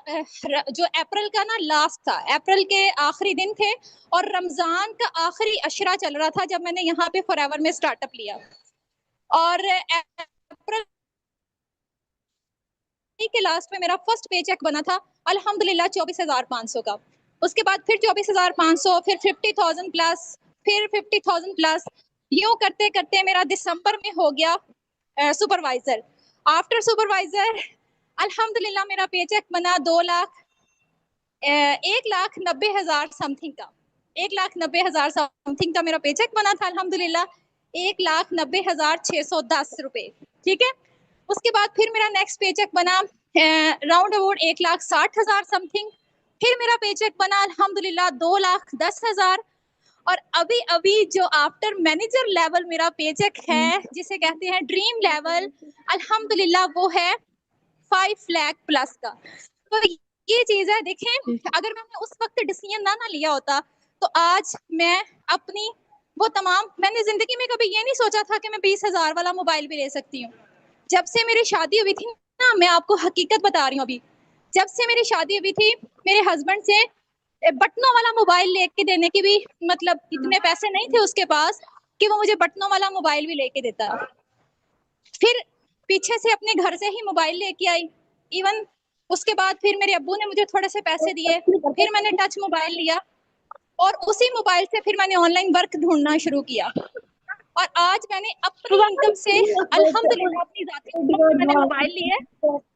जो अप्रैल का ना लास्ट था, अप्रैल के आखिरी दिन थे और रमजान का आखिरी अशरा चल रहा था जब मैंने यहाँ पे फॉरएवर में स्टार्टअप लिया। और अप्रैल के लास्ट में मेरा फर्स्ट पे चेक बना था अल्हम्दुलिल्लाह 24,500 का। उसके बाद फिर 24,500, फिर 50,000 प्लस, फिर 50,000 प्लस, यूं करते करते मेरा दिसंबर में हो गया सुपरवाइजर। आफ्टर सुपरवाइजर अल्हम्दुलिल्लाह मेरा पे चेक बना 2 लाख। 1,90,000 समथिंग का, 1,90,000 समथिंग का मेरा पेचेक बना था अल्हम्दुलिल्लाह, 1,90,610 रुपए, ठीक है। उसके बाद फिर मेरा नेक्स्ट पेचेक बना राउंड अबाउट 1,60,000 समथिंग। फिर मेरा पेचेक बना अल्हम्दुलिल्लाह 2,10,000। और अभी अभी जो आफ्टर मैनेजर लेवल मेरा पेचेक है, जिसे कहते हैं ड्रीम लेवल, अल्हम्दुलिल्लाह वो है 5 लाख प्लस का। तो ये चीज है, देखें अगर मैंने उस वक्त डिसीजन ना लिया होता तो आज मैं अपनी वो तमाम, मैंने जिंदगी में कभी ये नहीं सोचा था कि मैं 20,000 वाला मोबाइल भी ले सकती हूँ। जब से मेरी शादी हुई थी ना, मैं आपको हकीकत बता रही हूँ, अभी जब से मेरी शादी हुई थी मेरे हस्बैंड से बटनों वाला मोबाइल लेके देने की भी मतलब इतने पैसे नहीं थे उसके पास कि वो मुझे बटनों वाला मोबाइल भी लेके देता। फिर पीछे से अपने घर से ही मोबाइल लेके आई। इवन उसके बाद फिर मेरे अब्बू ने मुझे थोड़े से पैसे दिए, फिर मैंने टच मोबाइल लिया और उसी मोबाइल से फिर मैंने ऑनलाइन वर्क ढूंढना शुरू किया। और आज मैंने अपनी इनकम से अल्हम्दुलिल्लाह अपनी जाती इनकम से मैंने मोबाइल लिया।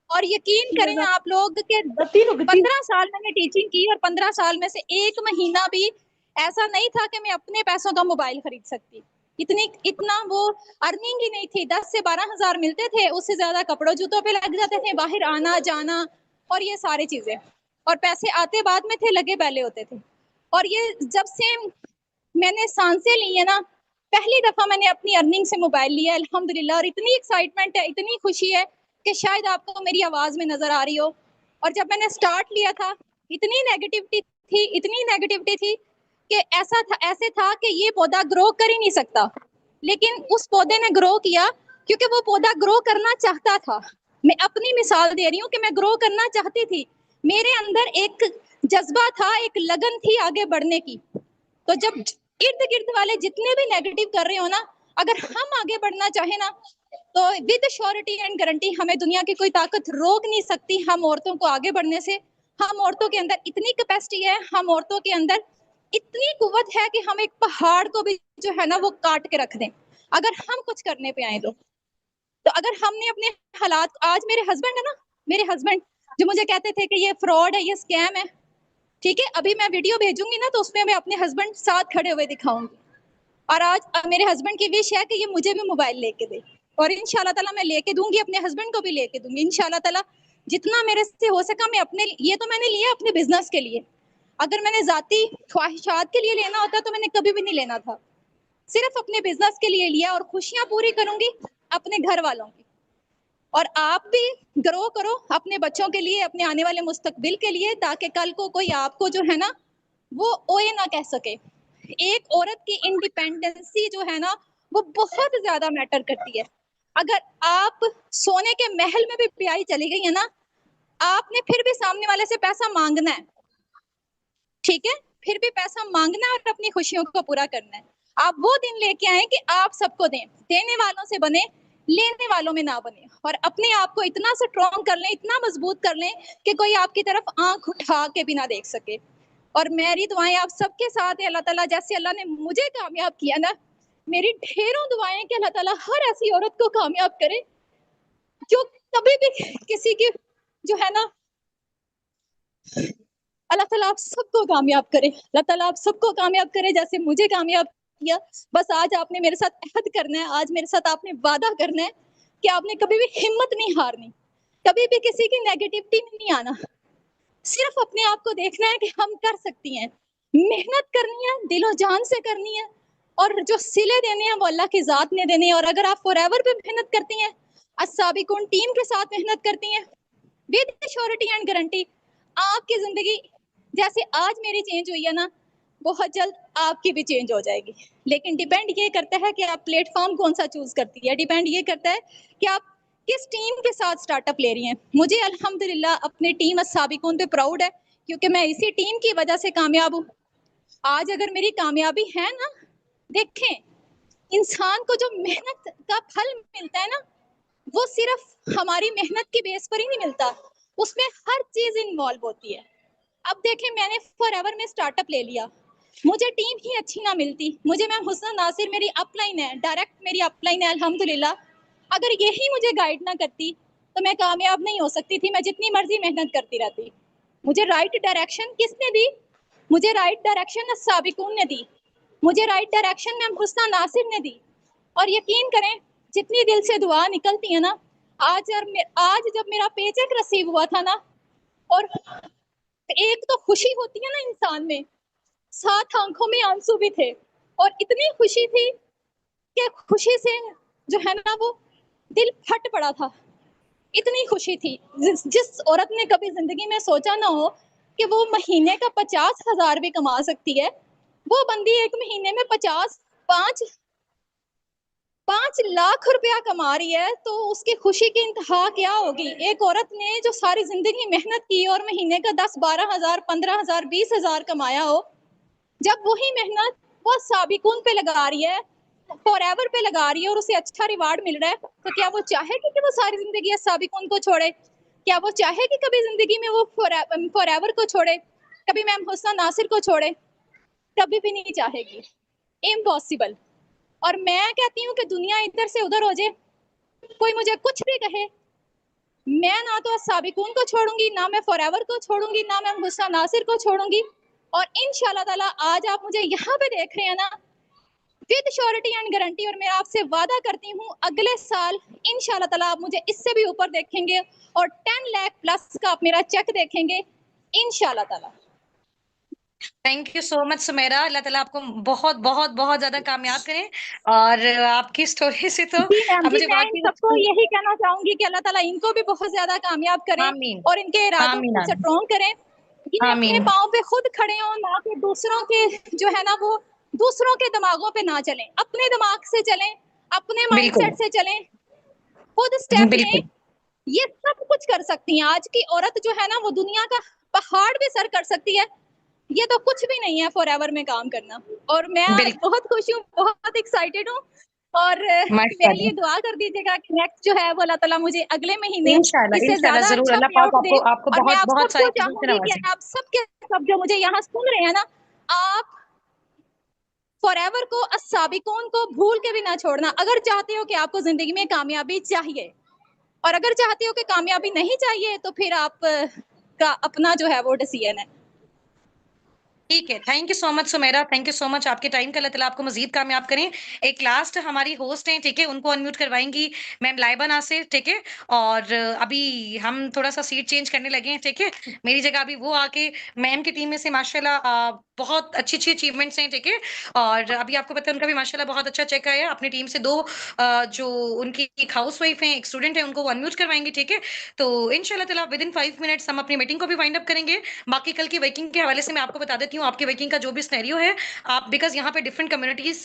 और यकीन करें आप लोग कि 15 साल मैंने टीचिंग की और 15 साल में से एक महीना भी ऐसा नहीं था कि मैं अपने पैसों का मोबाइल खरीद सकती। इतना वो अर्निंग ही नहीं थी। 10 से 12,000 मिलते थे, उससे ज्यादा कपड़ों जूतों पे लग जाते थे, बाहर आना जाना और ये सारी चीजें। और पैसे आते बाद में थे, लगे पहले होते थे। और ये जब से मैंने सांसें ली है ना, पहली दफा मैंने अपनी अर्निंग से मोबाइल लिया अल्हम्दुलिल्लाह। और इतनी एक्साइटमेंट है, इतनी खुशी है कि शायद आपको मेरी आवाज में नजर आ रही हो। और जब मैंने स्टार्ट लिया था इतनी नेगेटिविटी थी कि ऐसे था कि ये पौधा ग्रो कर ही नहीं सकता। लेकिन उस पौधे ने ग्रो किया क्योंकि वो पौधा ग्रो करना चाहता था। मैं अपनी मिसाल दे रही हूँ कि मैं ग्रो करना चाहती थी, मेरे अंदर एक जज्बा था, एक लगन थी आगे बढ़ने की। तो जब इर्द गिर्द वाले जितने भी नेगेटिव कर रहे हो ना, अगर हम आगे बढ़ना चाहे ना तो विद श्योरिटी एंड गारंटी हमें दुनिया की कोई ताकत रोक नहीं सकती हम औरतों को आगे बढ़ने से। हम औरतों के अंदर इतनी कैपेसिटी है, हम औरतों के अंदर इतनी कुव्वत है कि हम एक पहाड़ को भी जो है ना वो काट के रख दें अगर हम कुछ करने पे आए तो अगर हमने अपने हालात, आज मेरे हस्बैंड है ना, मेरे हस्बैंड जो मुझे कहते थे कि ये फ्रॉड है, ये स्कैम है, ठीक है, अभी मैं वीडियो भेजूंगी ना तो उसमें मैं अपने हस्बैंड साथ खड़े हुए दिखाऊंगी। और आज मेरे हस्बैंड की विश है कि ये मुझे भी मोबाइल लेके दे, और इंशाल्लाह ताला मैं लेके दूंगी, अपने हस्बैंड को भी लेके दूंगी इंशाल्लाह ताला। जितना मेरे से हो सका मैं अपने, ये तो मैंने लिया अपने बिजनेस के लिए। अगर मैंने जाती ख्वाहिशात के लिए लेना होता तो मैंने कभी भी नहीं लेना था, सिर्फ अपने बिजनेस के लिए लिया। और खुशियां पूरी करूंगी अपने घर वालों की। और आप भी ग्रो करो अपने बच्चों के लिए, अपने आने वाले मुस्तकबिल के लिए, ताकि कल को कोई आपको जो है ना वो ओए ना कह सके। एक औरत की इंडिपेंडेंसी जो है ना वो बहुत ज्यादा मैटर करती है। अगर आप सोने के महल में भी ब्याई चली गई है ना, आपने फिर भी सामने वाले से पैसा मांगना है, ठीक है, फिर भी पैसा मांगना है और अपनी खुशियों को पूरा करना है। आप वो दिन लेके आए कि आप सबको दें, देने वालों से बने, लेने वालों में ना बने। और अपने आप को इतना स्ट्रॉन्ग कर लें, इतना मजबूत कर लें कि कोई आपकी तरफ आंख उठा के भी ना देख सके। और मेरी दुआएं आप सबके साथ है। अल्लाह ताला जैसे अल्लाह ने मुझे कामयाब किया ना, मेरी ढेरों दुआएं कि अल्लाह ताला हर ऐसी औरत को कामयाब करे जो कभी भी किसी की जो है ना, अल्लाह ताला आप सबको कामयाब करे, अल्लाह ताला आप सबको कामयाब करे जैसे मुझे कामयाब किया। बस आज आपने मेरे साथ अहद करना है, आज मेरे साथ आपने वादा करना है कि आपने कभी भी हिम्मत नहीं हारनी, कभी भी किसी की नेगेटिविटी में नहीं आना, सिर्फ अपने आप को देखना है कि हम कर सकती हैं, मेहनत करनी है, दिलो जान से करनी है। और जो सिले देने हैं वो अल्लाह की जात ने देने हैं। और अगर आप फॉरएवर पे मेहनत करती हैं, अस्साबिकून टीम के साथ मेहनत करती हैं, विद श्योरिटी एंड गारंटी आपकी जिंदगी जैसे आज मेरी चेंज हुई है ना, बहुत जल्द आपकी भी चेंज हो जाएगी। लेकिन डिपेंड ये करता है कि आप प्लेटफॉर्म कौन सा चूज करती है, डिपेंड ये करता है कि आप किस टीम के साथ स्टार्टअप ले रही हैं। मुझे अल्हम्दुलिल्लाह अपनी टीम अस्साबिकून पे प्राउड है, क्योंकि मैं इसी टीम की वजह से कामयाब हूँ। आज अगर मेरी कामयाबी है ना, देखें इंसान को जो मेहनत का फल मिलता है ना, वो सिर्फ हमारी मेहनत की बेस पर ही नहीं मिलता, उसमें हर चीज इन्वॉल्व होती है। अब देखें मैंने फॉरएवर में स्टार्टअप ले लिया, मुझे टीम ही अच्छी ना मिलती, मुझे मैम हुस्ना नासिर मेरी अपलाइन है, डायरेक्ट मेरी अपलाइन है अल्हम्दुलिल्लाह, अगर यही मुझे गाइड ना करती तो मैं कामयाब नहीं हो सकती थी, मैं जितनी मर्जी मेहनत करती रहती। मुझे राइट डायरेक्शन किसने दी? मुझे राइट डायरेक्शन साबिकून ने दी, मुझे राइट डायरेक्शन मैम हुस्ना नासिर ने दी। और यकीन करें जितनी दिल से दुआ निकलती है ना, आज जब मेरा पेचेक रिसीव हुआ था ना, और एक तो खुशी होती है ना इंसान में, साथ आंखों में आंसू भी थे, और इतनी खुशी थी कि खुशी से जो है ना वो दिल फट पड़ा था। इतनी खुशी थी, जिस औरत ने कभी जिंदगी में सोचा ना हो कि वो महीने का 50,000 भी कमा सकती है, वो बंदी एक महीने में 5 लाख रुपया कमा रही है, तो उसकी खुशी की इंतहा क्या होगी? एक औरत ने जो सारी जिंदगी मेहनत की और महीने का 10-12,000, 15,000, 20,000 कमाया हो, जब वही मेहनत वो साबिकून पे लगा रही है, फॉरएवर पे लगा रही है, और उसे अच्छा रिवार्ड मिल रहा है, तो क्या वो चाहेगी कि वो सारी जिंदगी साबिकून को छोड़े? क्या वो चाहेगी कभी जिंदगी में वो फॉरएवर को छोड़े, कभी मैम हुस्ना नासिर को छोड़े? कभी भी नहीं चाहेगी, इम्पॉसिबल। और मैं कहती हूँ कि दुनिया इधर से उधर हो जाए, कोई मुझे कुछ भी कहे, मैं ना तो साबिकून को छोड़ूंगी, ना मैं फॉरएवर को छोड़ूंगी, ना मैं हुस्ना नासिर को छोड़ूंगी। और इंशाल्लाह ताला आज आप मुझे यहाँ पे देख रहे हैं ना, विद श्योरिटी एंड गारंटी, और मैं आपसे वादा करती हूँ अगले साल इंशाल्लाह ताला आप मुझे इससे भी ऊपर देखेंगे, और 10 लाख प्लस का आप मेरा चेक देखेंगे इंशाल्लाह ताला। Thank you so much Sumaira, अल्लाह ताला आपको बहुत बहुत बहुत ज्यादा कामयाब करें। और आपकी स्टोरी से तो जी मैम, अब जी मुझे मैं इन वाकई सबको यही कहना चाहूंगी कि अल्लाह ताला इनको भी बहुत ज्यादा कामयाब करें, आमीन और इनके इरादों आमीन को आमीन स्ट्रॉन्ग करें, ये अपने आमीन। पाँव पे खुद खड़े हों, ना कि दूसरों के जो है ना वो दूसरों के दिमागों पे ना चलें, अपने दिमाग से चलें, अपने बिल्कुल माइंडसेट से चलें, खुद स्टेप लें। बिल्कुल ये सब कुछ कर सकती हैं। आज की औरत जो है ना वो दुनिया का पहाड़ भी सर कर सकती है, ये तो कुछ भी नहीं है फॉरएवर में काम करना। और मैं आज बिल्कुल बहुत खुश हूँ, बहुत एक्साइटेड हूँ, और मेरे लिए माशाल्लाह। दुआ कर दीजिएगा कि नेक्स्ट जो है वो अल्लाह ताला मुझे अगले महीने इंशाल्लाह इससे इंशाल्लाह ज्यादा जरूर अच्छा अल्लाह पे पाक आउट दे। आपको आपको और मैं बहुत आप बहुत सबको सारी चीजों से चाहूंगी कि नवाजे। आप सबके सब जो मुझे यहाँ सुन रहे हैं ना, आप फॉरएवर को अस्साबिकून को भूल के भी ना छोड़ना। अगर चाहते हो कि आपको जिंदगी में कामयाबी चाहिए, और अगर चाहते हो कि कामयाबी नहीं चाहिए, तो फिर आप का अपना जो है वो डिसीजन है। ठीक है, thank you so much Sumera, thank you so much आपके टाइम का, अल्लाह ताला आपको मजीद कामयाब करें। एक लास्ट हमारी होस्ट हैं, ठीक है, उनको अनम्यूट करवाएंगी मैम लाइबा नासिर, ठीक है। और अभी हम थोड़ा सा सीट चेंज करने लगे हैं, ठीक है। मेरी जगह अभी वो आके, मैम की टीम में से माशाल्लाह बहुत अच्छी अच्छी अचीवमेंट्स हैं, ठीक है। और अभी आपको पता है उनका भी माशाल्लाह बहुत अच्छा चेक आया अपनी टीम से। दो जो उनकी एक हाउस वाइफ है, एक स्टूडेंट है, उनको अनम्यूट करवाएंगे, ठीक है। तो इंशाल्लाह ताला विद इन 5 मिनट्स हम अपनी मीटिंग को भी वाइंड अप करेंगे। बाकी कल की वर्किंग के हवाले से मैं आपको बता देती हूँ, आपकी वर्किंग का जो भी सिनेरियो है, आप बिकॉज यहाँ पे डिफरेंट कम्युनिटीज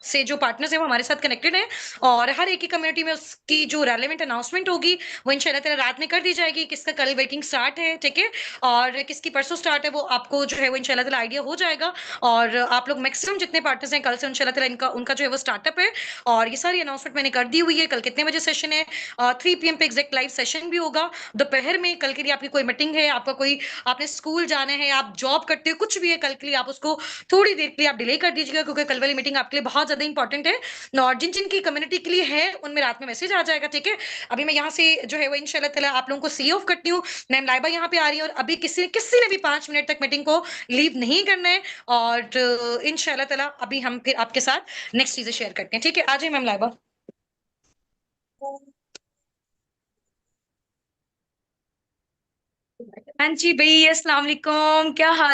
से जो पार्टनर्स हैं वो हमारे साथ कनेक्टेड हैं, और हर एक की कम्युनिटी में उसकी जो रेलेवेंट अनाउंसमेंट होगी वो इंशाल्लाह ताला रात में कर दी जाएगी। किसका कल वर्किंग स्टार्ट है, ठीक है, और किसकी परसों स्टार्ट है, वो आपको जो है वो इंशाल्लाह ताला आइडिया हो जाएगा। और आप लोग मैक्सिमम जितने पार्टनर्स हैं कल से इंशाल्लाह ताला इनका उनका जो है वो स्टार्टअप है, और ये सारी अनाउंसमेंट मैंने कर दी हुई है। कल कितने बजे सेशन है, 3 PM पे एग्जैक्ट लाइव सेशन भी होगा दोपहर में। कल के लिए आपकी कोई मीटिंग है, आपका कोई आपने स्कूल जाना है, आप जॉब करते हो, कुछ भी है, कल के लिए आप उसको थोड़ी देर के लिए आप डिले कर दीजिएगा, क्योंकि कल वाली मीटिंग आपके लिए बहुत ज्यादा इंपॉर्टेंट है। और जिन जिन की कम्युनिटी के लिए है उनमें रात में मैसेज आ जाएगा, ठीक है। अभी मैं यहाँ से जो है वो इंशाल्लाह ताला आप लोगों को सी ऑफ करती हूँ। मैम लाइबा यहाँ पे आ रही है, और अभी किसी किसी ने भी 5 मिनट तक मीटिंग को लीव नहीं करना है। और इंशाल्लाह ताला अभी हम फिर आपके साथ नेक्स्ट चीजें शेयर करते हैं, ठीक है। आ जाइए मैम लाइबा। हाँ जी भाई, अस्सलाम वालेकुम, क्या हाल?